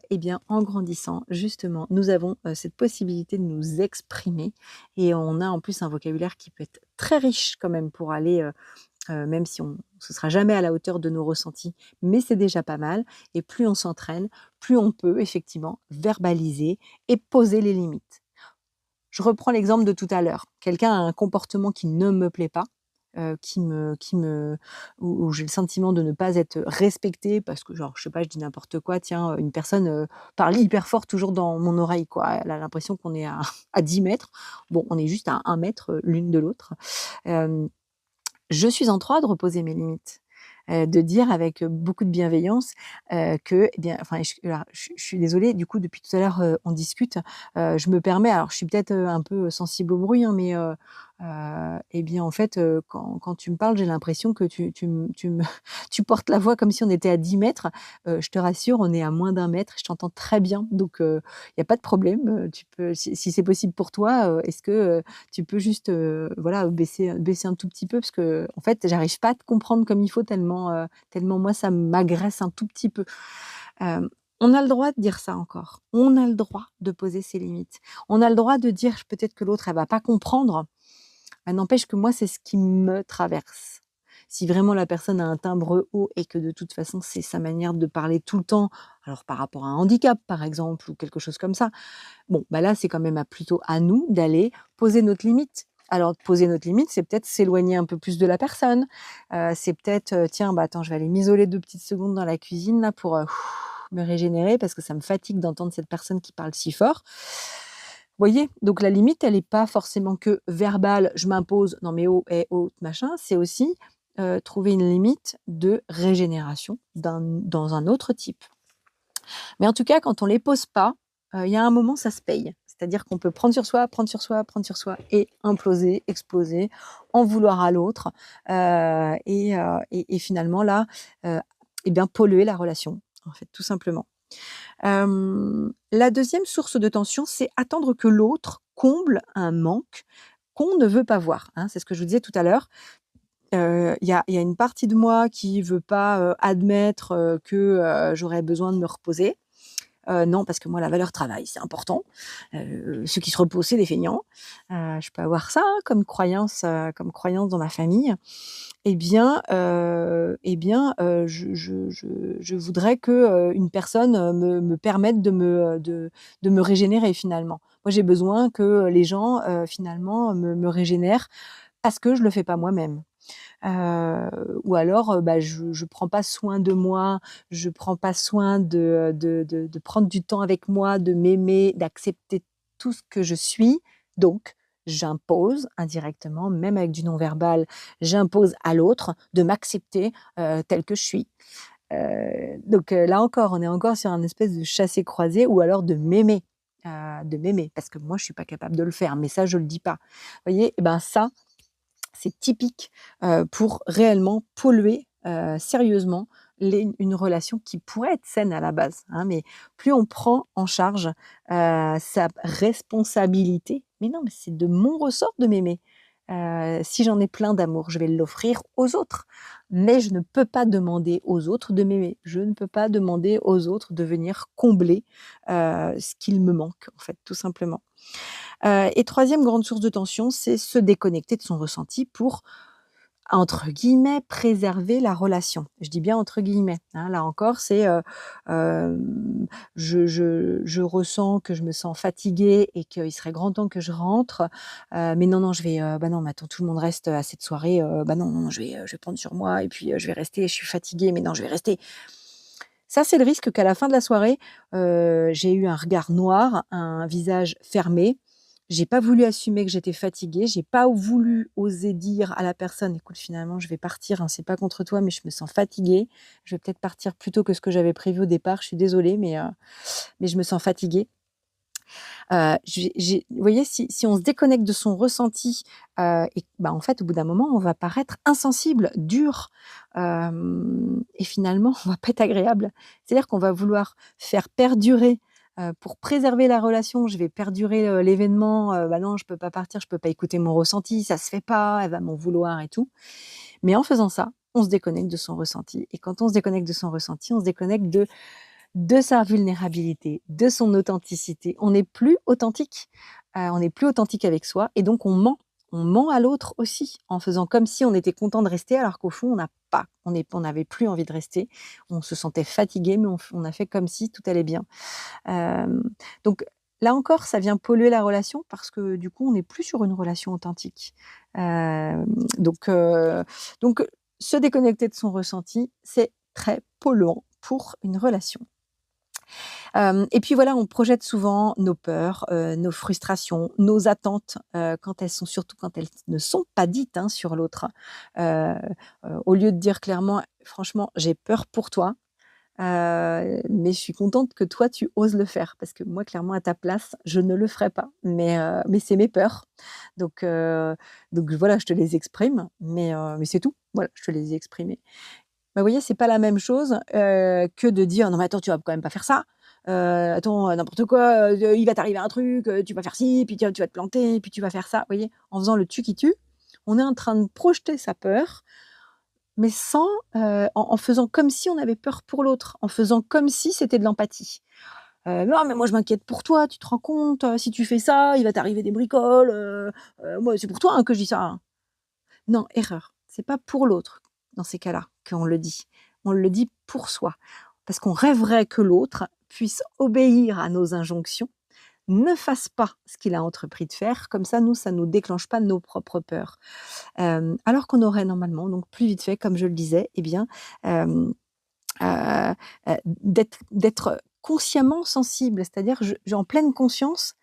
Speaker 1: eh bien, en grandissant, justement, nous avons, cette possibilité de nous exprimer et on a en plus un vocabulaire qui peut être très riche quand même pour aller, même si ce sera jamais à la hauteur de nos ressentis, mais c'est déjà pas mal et plus on s'entraîne, plus on peut effectivement verbaliser et poser les limites. Je reprends l'exemple de tout à l'heure. Quelqu'un a un comportement qui ne me plaît pas, qui me où j'ai le sentiment de ne pas être respectée parce que genre, je sais pas, je dis n'importe quoi, tiens, une personne, parle hyper fort toujours dans mon oreille, quoi. Elle a l'impression qu'on est à à 10 mètres. Bon, on est juste à 1 mètre, l'une de l'autre. Hem Je suis en droit de reposer mes limites, de dire avec, beaucoup de bienveillance, que, eh bien enfin, je suis désolée, du coup, depuis tout à l'heure, on discute, je me permets alors je suis peut-être, un peu sensible au bruit, hein, mais et bien, en fait, quand tu me parles, j'ai l'impression que tu me tu portes la voix comme si on était à 10 mètres. Je te rassure, on est à moins d'un mètre, je t'entends très bien, donc il y a pas de problème, tu peux si c'est possible pour toi, est-ce que, tu peux juste, voilà, baisser un tout petit peu parce que en fait, j'arrive pas à te comprendre comme il faut tellement moi ça m'agresse un tout petit peu. Hem, on a le droit de dire ça encore. On a le droit de poser ses limites. On a le droit de dire peut-être que l'autre elle va pas comprendre, n'empêche que moi c'est ce qui me traverse. Si vraiment la personne a un timbre haut et que de toute façon c'est sa manière de parler tout le temps, alors par rapport à un handicap par exemple ou quelque chose comme ça, bon, bah, là, c'est quand même plutôt à nous d'aller poser notre limite. Alors poser notre limite, c'est peut-être s'éloigner un peu plus de la personne, c'est peut-être, «Tiens, bah, attends, je vais aller m'isoler 2 petites secondes dans la cuisine là pour, me régénérer parce que ça me fatigue d'entendre cette personne qui parle si fort». Voyez? Donc la limite, elle est pas forcément que verbale, je m'impose: «Non mais oh, eh, oh, machin», c'est aussi, trouver une limite de régénération dans un autre type. Mais en tout cas, quand on les pose pas, il y a un moment, ça se paye. C'est-à-dire qu'on peut prendre sur soi, prendre sur soi, prendre sur soi et imploser, exploser, en vouloir à l'autre, et finalement là, heu, et bien polluer la relation, en fait, tout simplement. La deuxième source de tension, c'est attendre que l'autre comble un manque qu'on ne veut pas voir, hein. C'est ce que je vous disais tout à l'heure. Il y a une partie de moi qui veut pas, admettre, que, j'aurais besoin de me reposer. Non, parce que moi, la valeur travail, c'est important. Ceux qui se reposent, c'est des feignants. Je peux avoir ça, hein, comme croyance dans ma famille. Je voudrais que, une personne, me permette de me régénérer finalement. Moi, j'ai besoin que les gens, finalement me régénèrent parce que je le fais pas moi-même. Ou alors, je prends pas soin de moi, je prends pas soin de prendre du temps avec moi, de m'aimer, d'accepter tout ce que je suis. Donc j'impose indirectement, même avec du non-verbal, j'impose à l'autre de m'accepter, telle que je suis. Donc là encore, on est encore sur un espèce de chassé-croisé ou alors de m'aimer parce que moi je suis pas capable de le faire, mais ça je le dis pas. Vous voyez? Et ben ça, c'est typique, pour réellement polluer, sérieusement une relation qui pourrait être saine à la base, hein, mais plus on prend en charge, sa responsabilité, mais non, mais c'est de mon ressort de m'aimer. Si j'en ai plein d'amour, je vais l'offrir aux autres, mais je ne peux pas demander aux autres de m'aimer. Je ne peux pas demander aux autres de venir combler, ce qu'il me manque, en fait, tout simplement. Et troisième grande source de tension, c'est se déconnecter de son ressenti pour, entre guillemets, «préserver la relation». Je dis bien entre guillemets, hein, là encore, c'est, je ressens que je me sens fatiguée et qu'il serait grand temps que je rentre, mais non, non, je vais, bah, non, mais attends, tout le monde reste à cette soirée, bah, non, non, je vais prendre sur moi et puis, je vais rester, je suis fatiguée, mais non, je vais rester. Ça, c'est le risque qu'à la fin de la soirée, j'ai eu un regard noir, un visage fermé. J'ai pas voulu assumer que j'étais fatiguée, j'ai pas voulu oser dire à la personne: «Écoute, finalement, je vais partir, hein, c'est pas contre toi, mais je me sens fatiguée. Je vais peut-être partir plus tôt que ce que j'avais prévu au départ. Je suis désolée, mais je me sens fatiguée». Vous voyez, si on se déconnecte de son ressenti, et bah, en fait, au bout d'un moment, on va paraître insensible, dur, et finalement, on va pas être agréable. C'est-à-dire qu'on va vouloir faire perdurer, pour préserver la relation, je vais perdurer, l'événement, «Bah, non, je peux pas partir, je peux pas écouter mon ressenti, ça se fait pas, elle va m'en vouloir et tout». Mais en faisant ça, on se déconnecte de son ressenti et quand on se déconnecte de son ressenti, on se déconnecte de sa vulnérabilité, de son authenticité. On n'est plus authentique, on n'est plus authentique avec soi et donc on ment. On ment à l'autre aussi, en faisant comme si on était content de rester alors qu'au fond on n'avait plus envie de rester. On se sentait fatigué, mais on a fait comme si tout allait bien. Hem, donc là encore, ça vient polluer la relation parce que du coup, on n'est plus sur une relation authentique. Hem, donc heu, donc se déconnecter de son ressenti, c'est très polluant pour une relation. Et puis voilà, on projette souvent nos peurs, nos frustrations, nos attentes, quand elles ne sont pas dites, hein, sur l'autre. Heu Au lieu de dire clairement: «Franchement, j'ai peur pour toi, mais je suis contente que toi tu oses le faire». Parce que moi clairement à ta place, je ne le ferais pas, mais c'est mes peurs. Donc heu, donc voilà, je te les exprime, mais c'est tout. Voilà, je te les ai exprimées. Bah, vous voyez, c'est pas la même chose, que de dire: «Non mais attends, tu vas quand même pas faire ça. Attends, n'importe quoi, il va t'arriver un truc, tu vas faire ci, puis tu vas te planter, puis tu vas faire ça». Vous voyez? En faisant le tu qui tue, on est en train de projeter sa peur, mais sans, en faisant comme si on avait peur pour l'autre, en faisant comme si c'était de l'empathie. «Non mais moi je m'inquiète pour toi, tu te rends compte, si tu fais ça, il va t'arriver des bricoles, moi c'est pour toi, hein, que je dis ça, hein». Non, erreur. C'est pas pour l'autre, dans ces cas-là, qu'on le dit. On le dit pour soi. Parce qu'on rêverait que l'autre puisse obéir à nos injonctions, ne fasse pas ce qu'il a entrepris de faire. Comme ça, nous, ça nous déclenche pas nos propres peurs. Alors qu'on aurait normalement, donc plus vite fait, comme je le disais, eh bien, hem, d'être consciemment sensible. C'est-à-dire, en pleine conscience,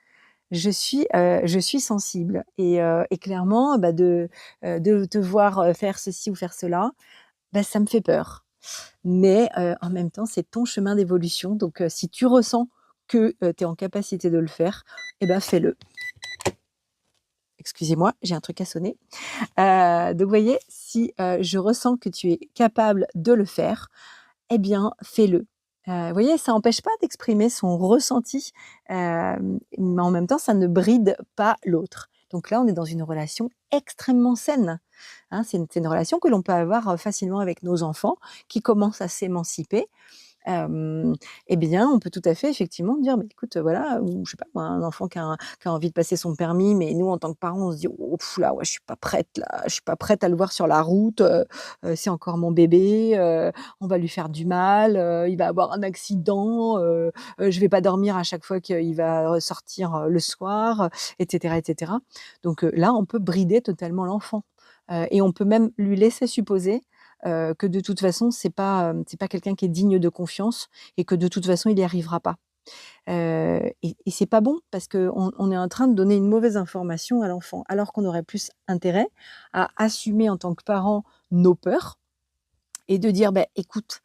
Speaker 1: je suis sensible et clairement, bah, de te voir, faire ceci ou faire cela, bah, ça me fait peur. Mais en même temps, c'est ton chemin d'évolution donc si tu ressens que, tu es en capacité de le faire et ben, fais-le. Excusez-moi, j'ai un truc à sonner. Donc vous voyez, si, je ressens que tu es capable de le faire, eh bien, fais-le. Vous voyez, ça n'empêche pas d'exprimer son ressenti, mais en même temps, ça ne bride pas l'autre. Donc là, on est dans une relation extrêmement saine, hein. C'est une relation que l'on peut avoir, facilement avec nos enfants qui commencent à s'émanciper. Hem Et bien, on peut tout à fait effectivement dire: «Bah, écoute, voilà», ou je sais pas moi, un enfant qui a envie de passer son permis, mais nous en tant que parents, on se dit: «Oh là, ouais, je suis pas prête là, je suis pas prête à le voir sur la route, c'est encore mon bébé, on va lui faire du mal, il va avoir un accident, je vais pas dormir à chaque fois qu'il va, sortir, le soir», et cetera et cetera. Donc là, on peut brider totalement l'enfant. et on peut même lui laisser supposer, que de toute façon c'est pas quelqu'un qui est digne de confiance et que de toute façon il n'y arrivera pas. Et c'est pas bon parce qu'on est en train de donner une mauvaise information à l'enfant, alors qu'on aurait plus intérêt à assumer en tant que parent nos peurs et de dire: «Beh, écoute,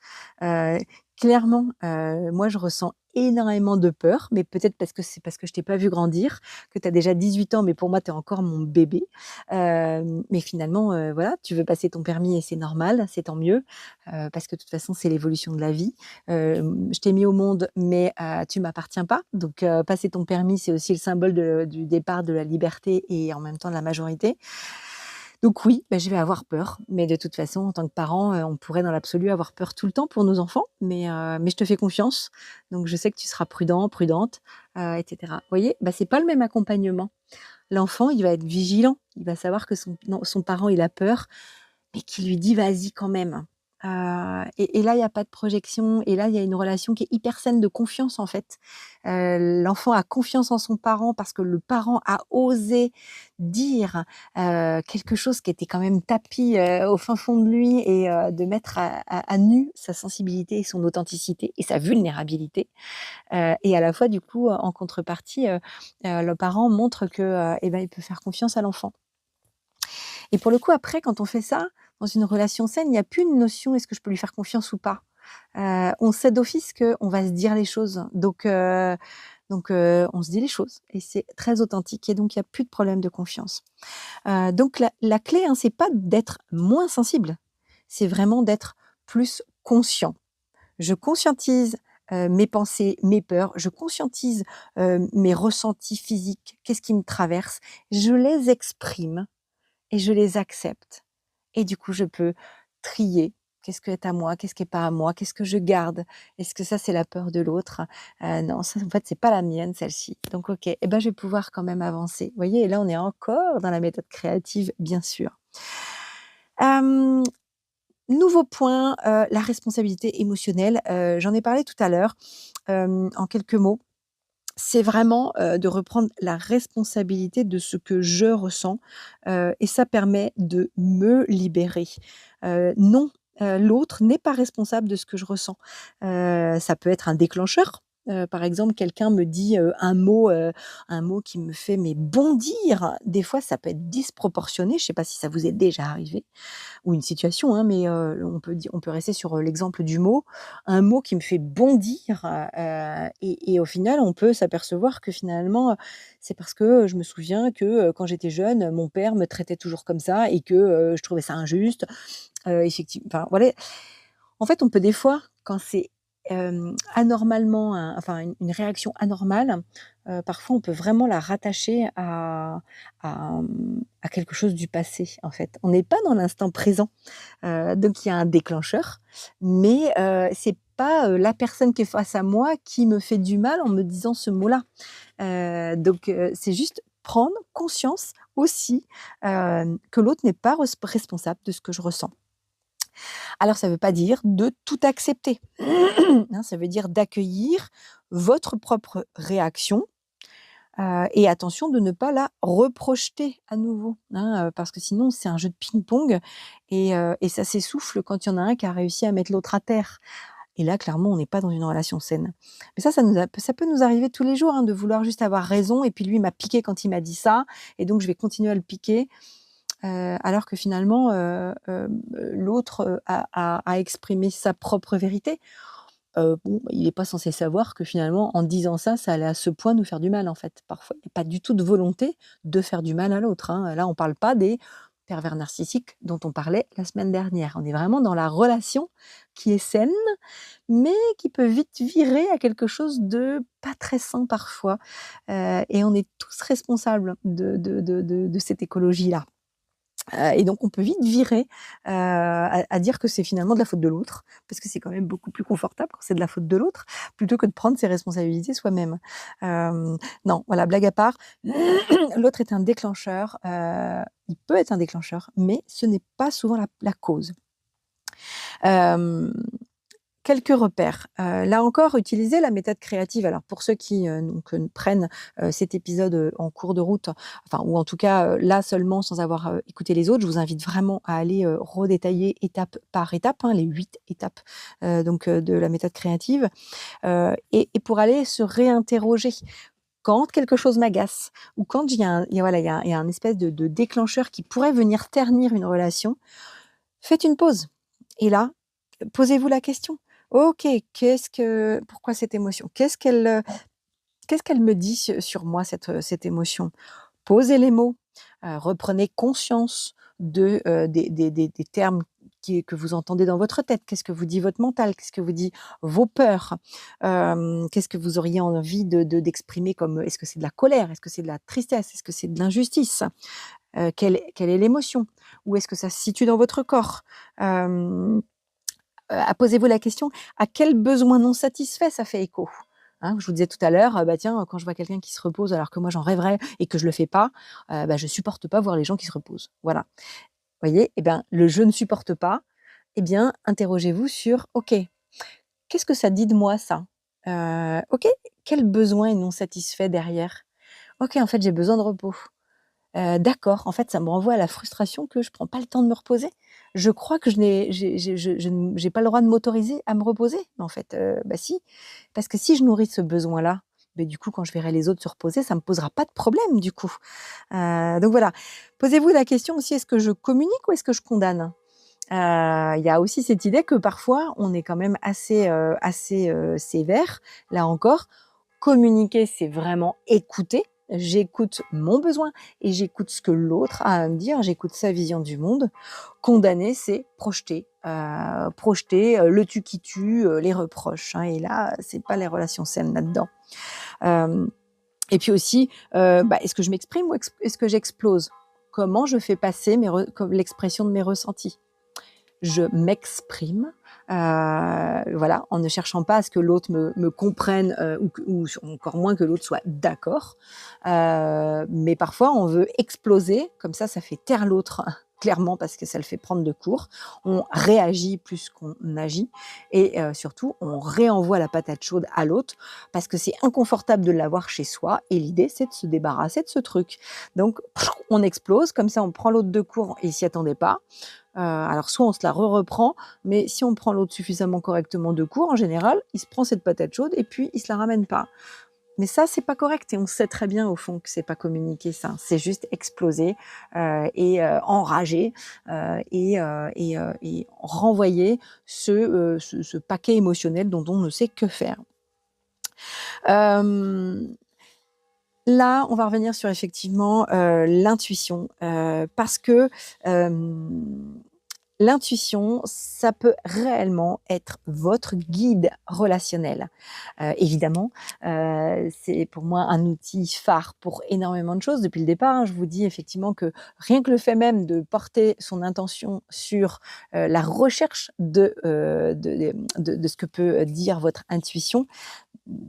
Speaker 1: clairement, moi je ressens énormément de peur, mais peut-être parce que c'est parce que je t'ai pas vu grandir, que tu as déjà 18 ans, mais pour moi tu es encore mon bébé. Mais finalement, voilà, tu veux passer ton permis et c'est normal, c'est tant mieux, parce que de toute façon c'est l'évolution de la vie. Je t'ai mis au monde, mais tu m'appartiens pas, donc passer ton permis, c'est aussi le symbole du départ de la liberté et en même temps de la majorité. Donc oui, bah, je vais avoir peur, mais de toute façon, en tant que parent, on pourrait dans l'absolu avoir peur tout le temps pour nos enfants, mais je te fais confiance, donc je sais que tu seras prudent, prudente, et cetera. Vous voyez? Bah, c'est pas le même accompagnement. L'enfant, il va être vigilant, il va savoir que son parent, il a peur, mais qui lui dit: «Vas-y quand même». Et là, il y a pas de projection et là, il y a une relation qui est hyper saine de confiance, en fait. L'enfant a confiance en son parent parce que le parent a osé dire, quelque chose qui était quand même tapi, au fin fond de lui et de mettre à nu sa sensibilité et son authenticité et sa vulnérabilité. Et à la fois, du coup, en contrepartie, le parent montre que, et ben, il peut faire confiance à l'enfant. Et pour le coup, après, quand on fait ça, dans une relation saine, il n'y a plus une notion: «Est-ce que je peux lui faire confiance ou pas?» On sait d'office qu'on va se dire les choses. Donc on se dit les choses et c'est très authentique et donc il y a plus de problème de confiance. Donc la clé, hein, c'est pas d'être moins sensible, c'est vraiment d'être plus conscient. Je conscientise, mes pensées, mes peurs, je conscientise, mes ressentis physiques, qu'est-ce qui me traverse, je les exprime et je les accepte et du coup, je peux trier. Qu'est-ce qui est à moi? Qu'est-ce qui est pas à moi? Qu'est-ce que je garde? Est-ce que ça, c'est la peur de l'autre? Non, ça, en fait, c'est pas la mienne, celle-ci. Donc OK, et ben, je vais pouvoir quand même avancer. Vous voyez? Et là, on est encore dans la méthode créative, bien sûr. Hem, Nouveau point, la responsabilité émotionnelle. J'en ai parlé tout à l'heure, en quelques mots. C'est vraiment, de reprendre la responsabilité de ce que je ressens, et ça permet de me libérer. Non, l'autre n'est pas responsable de ce que je ressens. Ça peut être un déclencheur. Par exemple, quelqu'un me dit, un mot qui me fait mais bondir. Des fois, ça peut être disproportionné. Je ne sais pas si ça vous est déjà arrivé ou une situation, hein, mais on peut rester sur, l'exemple du mot. Un mot qui me fait bondir, et au final, on peut s'apercevoir que finalement, c'est parce que je me souviens que, quand j'étais jeune, mon père me traitait toujours comme ça et que, je trouvais ça injuste. Enfin voilà. En fait, on peut des fois, quand c'est, anormalement enfin une réaction anormale, parfois on peut vraiment la rattacher à quelque chose du passé, en fait. On n'est pas dans l'instant présent, donc il y a un déclencheur, mais c'est pas, la personne qui est face à moi qui me fait du mal en me disant ce mot-là. C'est juste prendre conscience aussi, que l'autre n'est pas responsable de ce que je ressens. Alors ça ne veut pas dire de tout accepter, hein, ça veut dire d'accueillir votre propre réaction, et attention de ne pas la reprojeter à nouveau, hein, parce que sinon c'est un jeu de ping-pong et ça s'essouffle quand il y en a un qui a réussi à mettre l'autre à terre et là clairement on n'est pas dans une relation saine. Mais ça peut nous arriver tous les jours, hein, de vouloir juste avoir raison et puis lui il m'a piqué quand il m'a dit ça et donc je vais continuer à le piquer. Alors que finalement, l'autre, a exprimé sa propre vérité. Bon, il est pas censé savoir que finalement, en disant ça, ça allait à ce point nous faire du mal, en fait. Parfois, il y a pas du tout de volonté de faire du mal à l'autre, hein. Là, on parle pas des pervers narcissiques dont on parlait la semaine dernière. On est vraiment dans la relation qui est saine, mais qui peut vite virer à quelque chose de pas très sain parfois, et on est tous responsables de cette écologie-là. Et donc on peut vite virer, à dire que c'est finalement de la faute de l'autre, parce que c'est quand même beaucoup plus confortable quand c'est de la faute de l'autre, plutôt que de prendre ses responsabilités soi-même. Non, voilà, blague à part, l'autre est un déclencheur, il peut être un déclencheur, mais ce n'est pas souvent la cause. Hem quelques repères. Là encore, utilisez la méthode créative. Alors pour ceux qui, prennent, cet épisode, en cours de route, enfin ou en tout cas, là seulement sans avoir, écouté les autres, je vous invite vraiment à aller, redétailler étape par étape, hein, les 8 étapes, de la méthode créative, et pour aller se réinterroger. Quand quelque chose m'agace ou quand il y a voilà, il y a un espèce de déclencheur qui pourrait venir ternir une relation, faites une pause et là, posez-vous la question: «OK, pourquoi cette émotion? Qu'est-ce qu'elle me dit sur moi cette émotion?» Posez les mots, reprenez conscience des termes que vous entendez dans votre tête. Qu'est-ce que vous dit votre mental? Qu'est-ce que vous dit vos peurs? Qu'est-ce que vous auriez envie d'exprimer comme, est-ce que c'est de la colère? Est-ce que c'est de la tristesse? Est-ce que c'est de l'injustice? Quelle est l'émotion? Où est-ce que ça se situe dans votre corps? Posez-vous la question, à quel besoin non satisfait ça fait écho? Hein, je vous disais tout à l'heure, bah, tiens, quand je vois quelqu'un qui se repose alors que moi j'en rêverais et que je le fais pas, bah, je supporte pas voir les gens qui se reposent. Voilà. Vous voyez? Et ben, le «je ne supporte pas», eh bien, interrogez-vous sur: «OK, qu'est-ce que ça dit de moi ça? OK, quel besoin est non satisfait derrière? OK, en fait, j'ai besoin de repos. D'accord, en fait, ça me renvoie à la frustration que je prends pas le temps de me reposer. Je crois que je n'ai je ne j'ai pas le droit de m'autoriser à me reposer. Mais en fait, bah si, parce que si je nourris ce besoin-là, beh, du coup, quand je verrai les autres se reposer, ça me posera pas de problème du coup. Donc voilà, posez-vous la question aussi: «Est-ce que je communique ou est-ce que je condamne?» Il y a aussi cette idée que parfois on est quand même assez sévère. Là encore, communiquer, c'est vraiment écouter. J'écoute mon besoin et j'écoute ce que l'autre a à me dire, j'écoute sa vision du monde. Condamner, c'est projeter, le «tu qui tue», les reproches, hein, et là, c'est pas les relations saines là-dedans. Hem Et puis aussi, bah, est-ce que je m'exprime ou est-ce que j'explose? Comment je fais passer comme l'expression de mes ressentis? Je m'exprime, voilà, en ne cherchant pas à ce que l'autre me comprenne, ou encore moins que l'autre soit d'accord. Mais parfois on veut exploser, comme ça fait taire l'autre clairement parce que ça le fait prendre de court. On réagit plus qu'on agit et surtout on réenvoie la patate chaude à l'autre parce que c'est inconfortable de l'avoir chez soi et l'idée c'est de se débarrasser de ce truc. Donc on explose, comme ça on prend l'autre de court et il s'y attendait pas. Alors soit on se la reprend, mais si on prend l'autre suffisamment correctement de court, en général, il se prend cette patate chaude et puis il se la ramène pas. Mais ça, c'est pas correct et on sait très bien au fond que c'est pas communiquer ça. C'est juste exploser, enrager, et renvoyer ce paquet émotionnel dont on ne sait que faire. Hem Là, on va revenir sur effectivement, l'intuition, parce que, hem, l'intuition, ça peut réellement être votre guide relationnel. Évidemment, c'est pour moi un outil phare pour énormément de choses depuis le départ, hein. Je vous dis effectivement que rien que le fait même de porter son intention sur, la recherche de ce que peut dire votre intuition,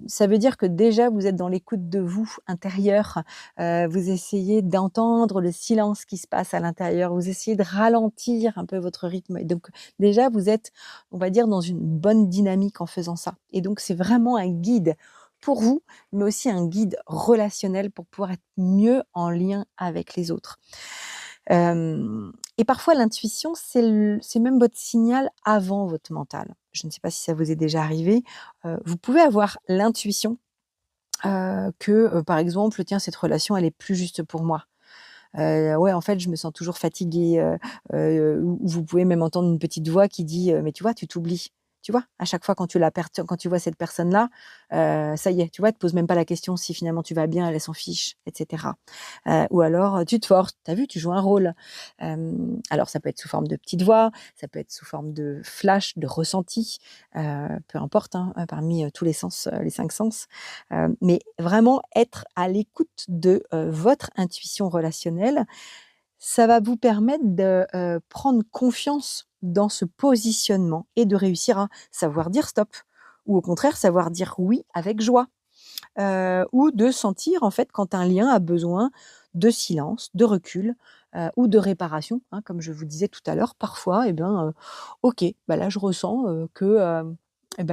Speaker 1: ça veut dire que déjà vous êtes dans l'écoute de vous intérieure, vous essayez d'entendre le silence qui se passe à l'intérieur, vous essayez de ralentir un peu votre rythme et donc déjà vous êtes, on va dire, dans une bonne dynamique en faisant ça et donc c'est vraiment un guide pour vous, mais aussi un guide relationnel pour pouvoir être mieux en lien avec les autres. Et parfois l'intuition, c'est même votre signal avant votre mental. Je ne sais pas si ça vous est déjà arrivé. Vous pouvez avoir l'intuition, que, par exemple, tiens, cette relation, elle est plus juste pour moi. Ouais, en fait, je me sens toujours fatiguée, ou vous pouvez même entendre une petite voix qui dit, «Mais tu vois, tu t'oublies». Tu vois? À chaque fois quand tu vois cette personne-là, ça y est, tu vois? Elle te pose même pas la question si finalement tu vas bien, elle s'en fiche et cetera. Ou alors, «Tu te forces, tu as vu, tu joues un rôle». Alors ça peut être sous forme de petite voix, ça peut être sous forme de flash, de ressenti, peu importe, hein, parmi, tous les sens, les 5 sens. Mais vraiment être à l'écoute de, votre intuition relationnelle, ça va vous permettre de, prendre confiance dans ce positionnement et de réussir à savoir dire stop ou au contraire savoir dire oui avec joie, ou de sentir en fait quand un lien a besoin de silence, de recul, ou de réparation, hein, comme je vous disais tout à l'heure. Parfois et bien, OK, bah là je ressens, que,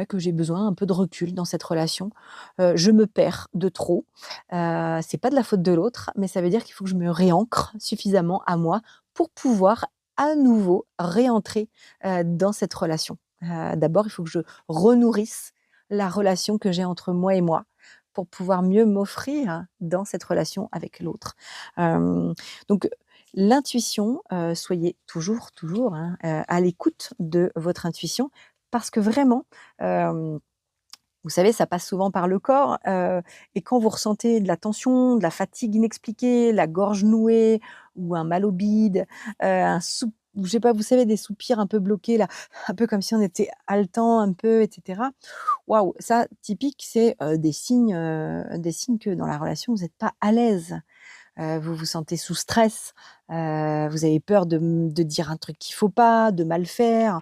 Speaker 1: que j'ai besoin un peu de recul dans cette relation. Je me perds de trop. C'est pas de la faute de l'autre, mais ça veut dire qu'il faut que je me réancre suffisamment à moi pour pouvoir à nouveau réentrer, dans cette relation. D'abord, il faut que je renourrisse la relation que j'ai entre moi et moi pour pouvoir mieux m'offrir dans cette relation avec l'autre. Donc l'intuition, soyez toujours, hein, à l'écoute de votre intuition parce que vraiment, hem, vous savez, ça passe souvent par le corps, et quand vous ressentez de la tension, de la fatigue inexpliquée, la gorge nouée ou un mal au bide, un je sais pas, vous savez, des soupirs un peu bloqués là, un peu comme si on était haletant un peu et cetera. Waouh, ça typique, c'est, des signes que dans la relation, vous êtes pas à l'aise. Vous vous sentez sous stress, vous avez peur de dire un truc qu'il faut pas, de mal faire.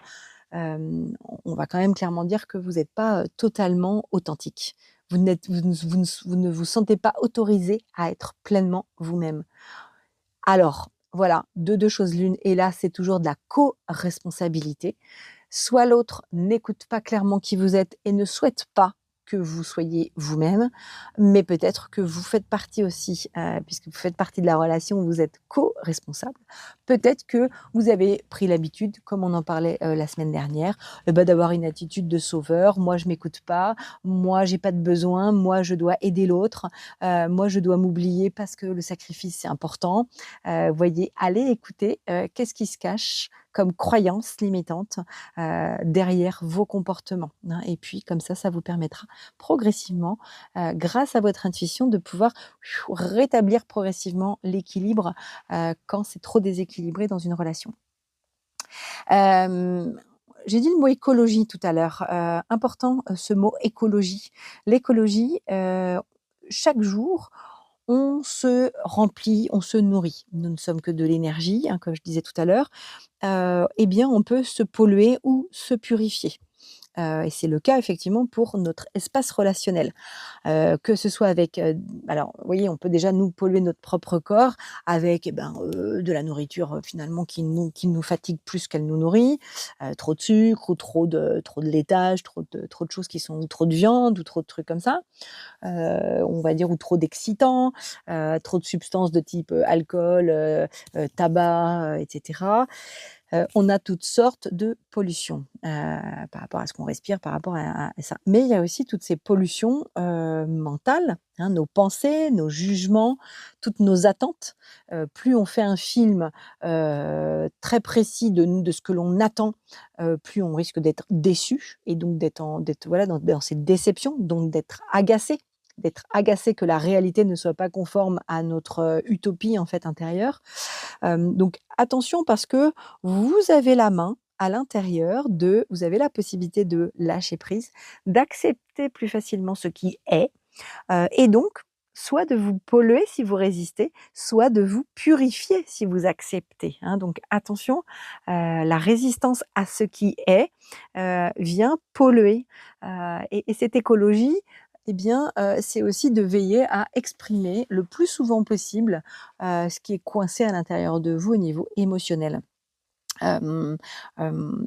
Speaker 1: On va quand même clairement dire que vous n'êtes pas, totalement authentique. Vous ne vous sentez pas autorisé à être pleinement vous-même. Alors, voilà, de 2 choses l'une et là, c'est toujours de la co-responsabilité. Soit l'autre n'écoute pas clairement qui vous êtes et ne souhaite pas que vous soyez vous-même, mais peut-être que vous faites partie aussi, puisque vous faites partie de la relation où vous êtes co-responsable. Peut-être que vous avez pris l'habitude, comme on en parlait, la semaine dernière, d'avoir une attitude de sauveur. «Moi, je m'écoute pas. Moi, j'ai pas de besoin. Moi, je dois aider l'autre. Moi, je dois m'oublier parce que le sacrifice, c'est important». Voyez, allez écouter, qu'est-ce qui se cache comme croyance limitante, derrière vos comportements, hein, et puis comme ça vous permettra progressivement, grâce à votre intuition, de pouvoir rétablir progressivement l'équilibre, quand c'est trop déséquilibré dans une relation. Hem, j'ai dit le mot écologie tout à l'heure, important, ce mot écologie. L'écologie, chaque jour, on se remplit, on se nourrit. Nous ne sommes que de l'énergie, hein, comme je disais tout à l'heure. Eh bien, on peut se polluer ou se purifier. Et c'est le cas effectivement pour notre espace relationnel. Que ce soit avec, alors vous voyez, on peut déjà nous polluer notre propre corps avec, de la nourriture, finalement qui nous fatigue plus qu'elle nous nourrit, trop de sucre ou trop de laitage, trop de choses qui sont ou trop de viande ou trop de trucs comme ça. On va dire ou trop d'excitants, trop de substances de type, alcool, tabac, et cetera. On a toutes sortes de pollutions, par rapport à ce qu'on respire, par rapport à ça. Mais il y a aussi toutes ces pollutions, mentales, hein, nos pensées, nos jugements, toutes nos attentes. Plus on fait un film, très précis de ce que l'on attend, plus on risque d'être déçu et donc d'être voilà dans cette déception, donc d'être agacé que la réalité ne soit pas conforme à notre, utopie en fait intérieure. Donc attention parce que vous avez la main à l'intérieur vous avez la possibilité de lâcher prise, d'accepter plus facilement ce qui est, et donc soit de vous polluer si vous résistez, soit de vous purifier si vous acceptez, hein. Donc attention, la résistance à ce qui est, vient polluer, et cette écologie, eh bien, c'est aussi de veiller à exprimer le plus souvent possible, ce qui est coincé à l'intérieur de vous au niveau émotionnel. Hem,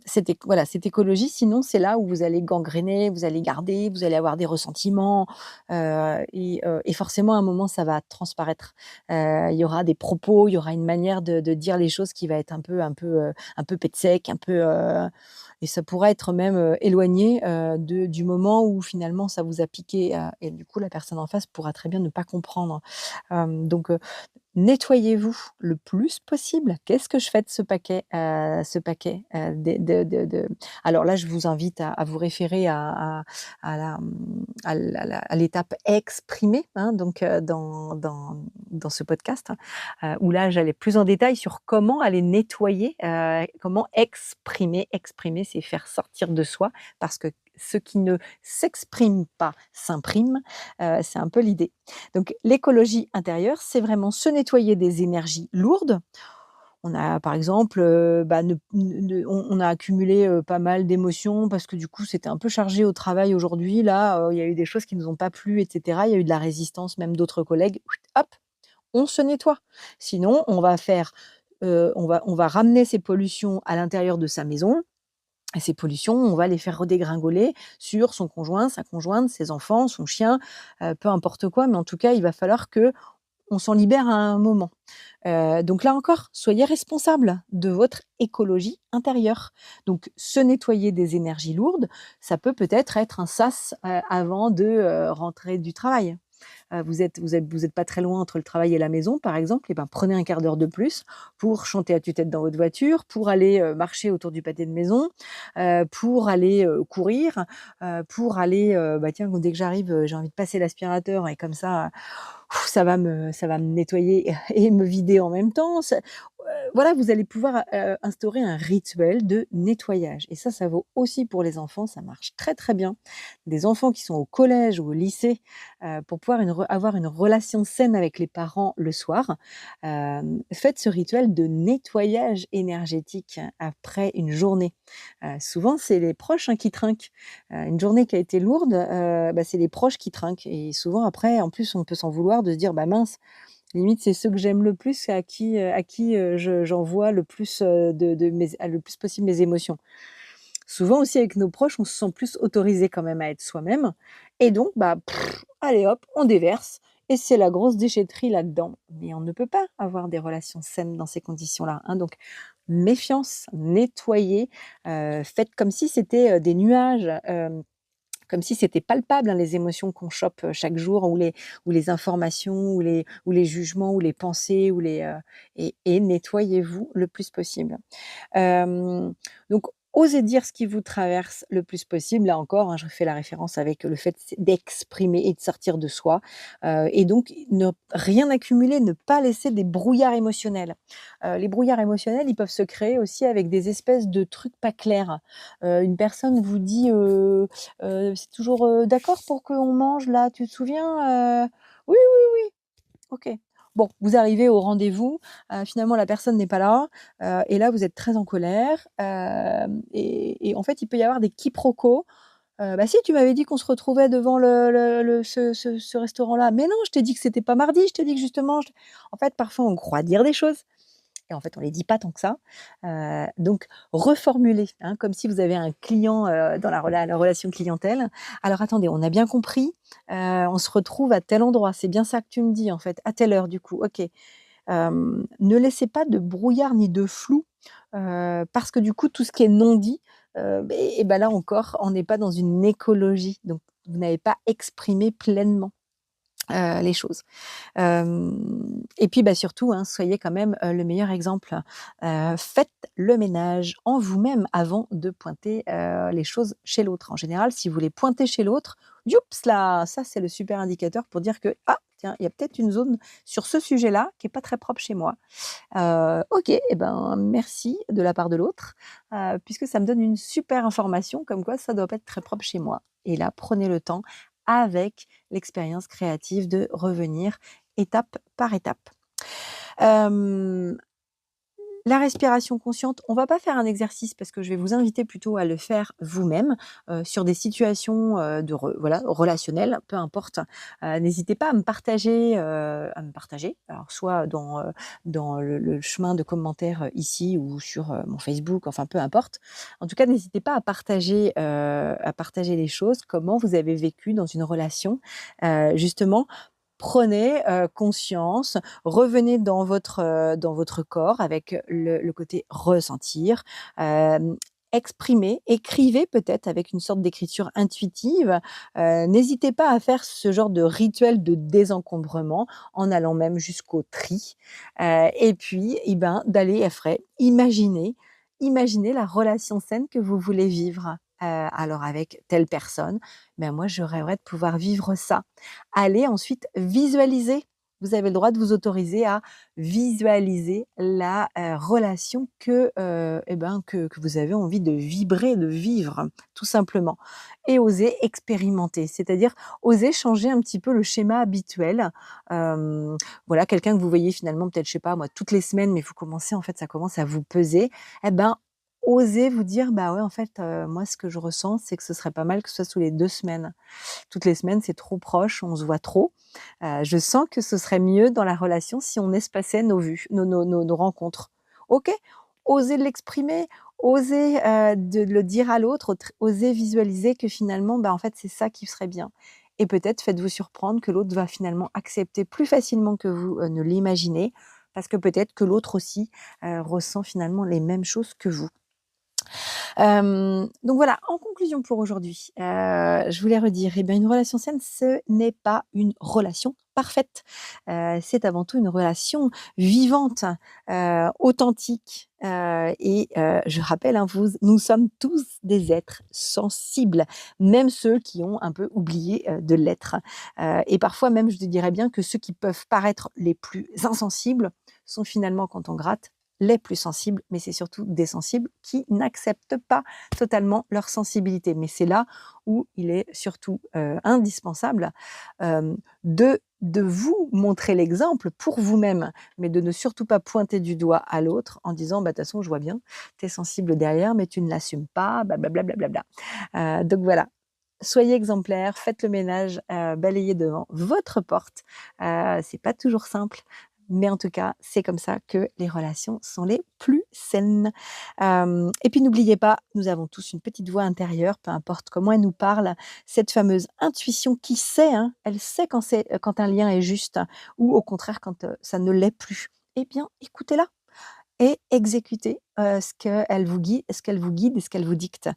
Speaker 1: cette écologie, sinon, c'est là où vous allez gangréner, vous allez garder, vous allez avoir des ressentiments, et forcément, à un moment, ça va transparaître. Il y aura des propos, il y aura une manière de dire les choses qui va être un peu pet sec, un peu, et ça pourra être même, éloigné, du moment où finalement ça vous a piqué, et du coup, la personne en face pourra très bien ne pas comprendre. Donc nettoyez-vous le plus possible. Qu'est-ce que je fais de ce paquet, de alors là, je vous invite à vous référer à l'étape exprimer, hein, donc dans ce podcast, hein, où là, j'allais plus en détail sur comment aller nettoyer, comment exprimer. Exprimer, c'est faire sortir de soi parce que ce qui ne s'exprime pas s'imprime, c'est un peu l'idée. Donc l'écologie intérieure, c'est vraiment se nettoyer des énergies lourdes. On a par exemple, on a accumulé, pas mal d'émotions parce que du coup, c'était un peu chargé au travail aujourd'hui. Là, il y a eu des choses qui nous ont pas plu et cetera. Il y a eu de la résistance même d'autres collègues. Hop, on se nettoie. Sinon, on va ramener ces pollutions à l'intérieur de sa maison Et ces pollutions, on va les faire redégringoler sur son conjoint, sa conjointe, ses enfants, son chien, peu importe quoi, mais en tout cas, il va falloir qu'on s'en libère à un moment. Donc là encore, soyez responsable de votre écologie intérieure. Donc se nettoyer des énergies lourdes, ça peut-être être un sas, avant de, rentrer du travail. Vous êtes pas très loin entre le travail et la maison, par exemple, et ben, prenez un quart d'heure de plus pour chanter à tue-tête dans votre voiture, pour aller, marcher autour du pâté de maison, pour aller, courir, pour aller, bah, tiens, dès que j'arrive, j'ai envie de passer l'aspirateur et comme ça, ça va me nettoyer et me vider en même temps. Voilà, vous allez pouvoir, instaurer un rituel de nettoyage et ça vaut aussi pour les enfants, ça marche très, très bien. Des enfants qui sont au collège ou au lycée, pour pouvoir avoir une relation saine avec les parents le soir, faites ce rituel de nettoyage énergétique après une journée. Souvent, c'est les proches, hein, qui trinquent. Une journée qui a été lourde, bah, c'est les proches qui trinquent et souvent après, en plus, on peut s'en vouloir de se dire: «Bah mince, limite, c'est ceux que j'aime le plus, à qui j'envoie le plus, le plus possible mes émotions». Souvent aussi avec nos proches, on se sent plus autorisé quand même à être soi-même et donc bah, allez hop, on déverse et c'est la grosse déchetterie là-dedans. Mais on ne peut pas avoir des relations saines dans ces conditions-là, hein, donc méfiance, nettoyez, faites comme si c'était, des nuages, comme si c'était palpable, hein, les émotions qu'on chope, chaque jour ou les informations ou les jugements ou les pensées et nettoyez-vous le plus possible. Donc osez dire ce qui vous traverse le plus possible. Là encore, hein, je fais la référence avec le fait d'exprimer et de sortir de soi, et donc ne rien accumuler, ne pas laisser des brouillards émotionnels. Les brouillards émotionnels, ils peuvent se créer aussi avec des espèces de trucs pas clairs. Une personne vous dit, «C'est toujours, d'accord pour qu'on mange là, tu te souviens?» «Oui, oui, OK». Bon, vous arrivez au rendez-vous, finalement la personne n'est pas là, et là vous êtes très en colère, et en fait il peut y avoir des quiproquos. «Bah si, tu m'avais dit qu'on se retrouvait devant le ce restaurant-là». «Mais non, je t'ai dit que c'était pas mardi, je t'ai dit que justement je» En fait, parfois on croit dire des choses et en fait on les dit pas tant que ça. Donc reformuler, hein, comme si vous avez un client, dans la relation clientèle. «Alors attendez, on a bien compris, on se retrouve à tel endroit, c'est bien ça que tu me dis en fait? À telle heure du coup, OK». Ne laissez pas de brouillard ni de flou, parce que du coup tout ce qui est non dit, et bah, là encore, on n'est pas dans une écologie, donc vous n'avez pas exprimé pleinement, les choses. Et puis, bah, surtout, hein, soyez quand même, le meilleur exemple. Faites le ménage en vous-même avant de pointer, les choses chez l'autre. En général, si vous les pointez chez l'autre, youps là, ça c'est le super indicateur pour dire que: «Ah tiens, il y a peut-être une zone sur ce sujet-là qui est pas très propre chez moi». OK et ben, merci de la part de l'autre, puisque ça me donne une super information comme quoi ça doit pas être très propre chez moi et là, prenez le temps avec l'expérience créative de revenir étape par étape. Hem, la respiration consciente, on va pas faire un exercice parce que je vais vous inviter plutôt à le faire vous-même, sur des situations, de voilà, relationnelles, peu importe. N'hésitez pas à me partager, alors soit dans le chemin de commentaires, ici ou sur, mon Facebook, enfin peu importe. En tout cas, n'hésitez pas à partager les choses, comment vous avez vécu dans une relation, justement. Prenez, conscience, revenez dans votre corps avec le côté ressentir, hem, exprimez, écrivez peut-être avec une sorte d'écriture intuitive. N'hésitez pas à faire ce genre de rituel de désencombrement en allant même jusqu'au tri, et puis et ben, d'aller imaginer la relation saine que vous voulez vivre. Alors avec telle personne, ben moi je rêverais de pouvoir vivre ça. Allez ensuite visualiser. Vous avez le droit de vous autoriser à visualiser la, relation que vous avez envie de vibrer, de vivre, tout simplement et oser expérimenter. C'est-à-dire oser changer un petit peu le schéma habituel. Voilà, quelqu'un que vous voyez finalement peut-être, je sais pas moi, toutes les semaines, mais vous commencez en fait, ça commence à vous peser et ben, osez vous dire: «Bah, ouais, en fait, moi ce que je ressens, c'est que ce serait pas mal que ce soit tous les 2 semaines». Toutes les semaines, c'est trop proche, on se voit trop. Je sens que ce serait mieux dans la relation si on espaçait nos vues, nos rencontres. OK? Osez l'exprimer, Osez, de le dire à l'autre, osez visualiser que finalement, en fait, c'est ça qui serait bien et peut-être faites-vous surprendre que l'autre va finalement accepter plus facilement que vous, ne l'imaginez parce que peut-être que l'autre aussi, ressent finalement les mêmes choses que vous. Donc voilà, en conclusion pour aujourd'hui, je voulais redire, eh bien, une relation saine, ce n'est pas une relation parfaite. C'est avant tout une relation vivante, authentique, je rappelle, hein, nous sommes tous des êtres sensibles, même ceux qui ont un peu oublié, de l'être. Et parfois même, je te dirais bien que ceux qui peuvent paraître les plus insensibles sont finalement, quand on gratte, les plus sensibles, mais c'est surtout des sensibles qui n'acceptent pas totalement leur sensibilité. Mais c'est là où il est surtout, indispensable, de vous montrer l'exemple pour vous-même, mais de ne surtout pas pointer du doigt à l'autre en disant: «Bah, de toute façon, je vois bien, tu es sensible derrière, mais tu ne l'assumes pas, blablabla, blablabla». Donc voilà, soyez exemplaires, faites le ménage, balayez devant votre porte. C'est pas toujours simple, mais en tout cas, c'est comme ça que les relations sont les plus saines. Et puis n'oubliez pas, nous avons tous une petite voix intérieure, peu importe comment elle nous parle, cette fameuse intuition qui sait, hein, elle sait quand un lien est juste ou au contraire quand, ça ne l'est plus. Eh bien, écoutez-la et exécutez, ce qu'elle vous guide et ce qu'elle vous dicte.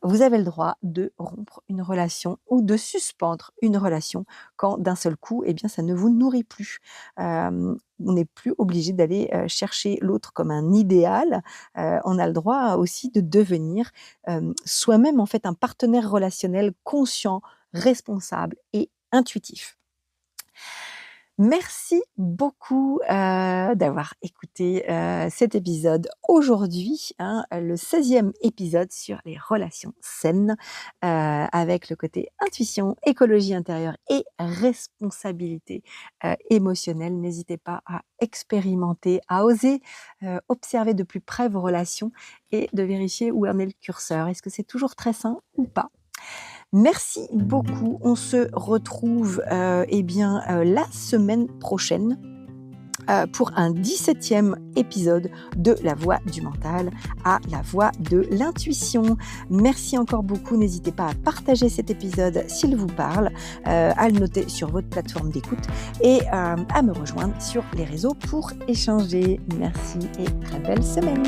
Speaker 1: Vous avez le droit de rompre une relation ou de suspendre une relation quand d'un seul coup, eh bien, ça ne vous nourrit plus. On n'est plus obligé d'aller, chercher l'autre comme un idéal. On a le droit aussi de devenir, soi-même, en fait, un partenaire relationnel conscient, responsable et intuitif. Merci beaucoup, d'avoir écouté, cet épisode aujourd'hui, hein, le 16e épisode sur les relations saines, avec le côté intuition, écologie intérieure et responsabilité, émotionnelle. N'hésitez pas à expérimenter, à oser, observer de plus près vos relations et de vérifier où en est le curseur. Est-ce que c'est toujours très sain ou pas? Merci beaucoup. On se retrouve, la semaine prochaine, pour un 17e épisode de La Voix du mental à la voix de l'intuition. Merci encore beaucoup. N'hésitez pas à partager cet épisode s'il vous parle, à le noter sur votre plateforme d'écoute et à me rejoindre sur les réseaux pour échanger. Merci et très belle semaine.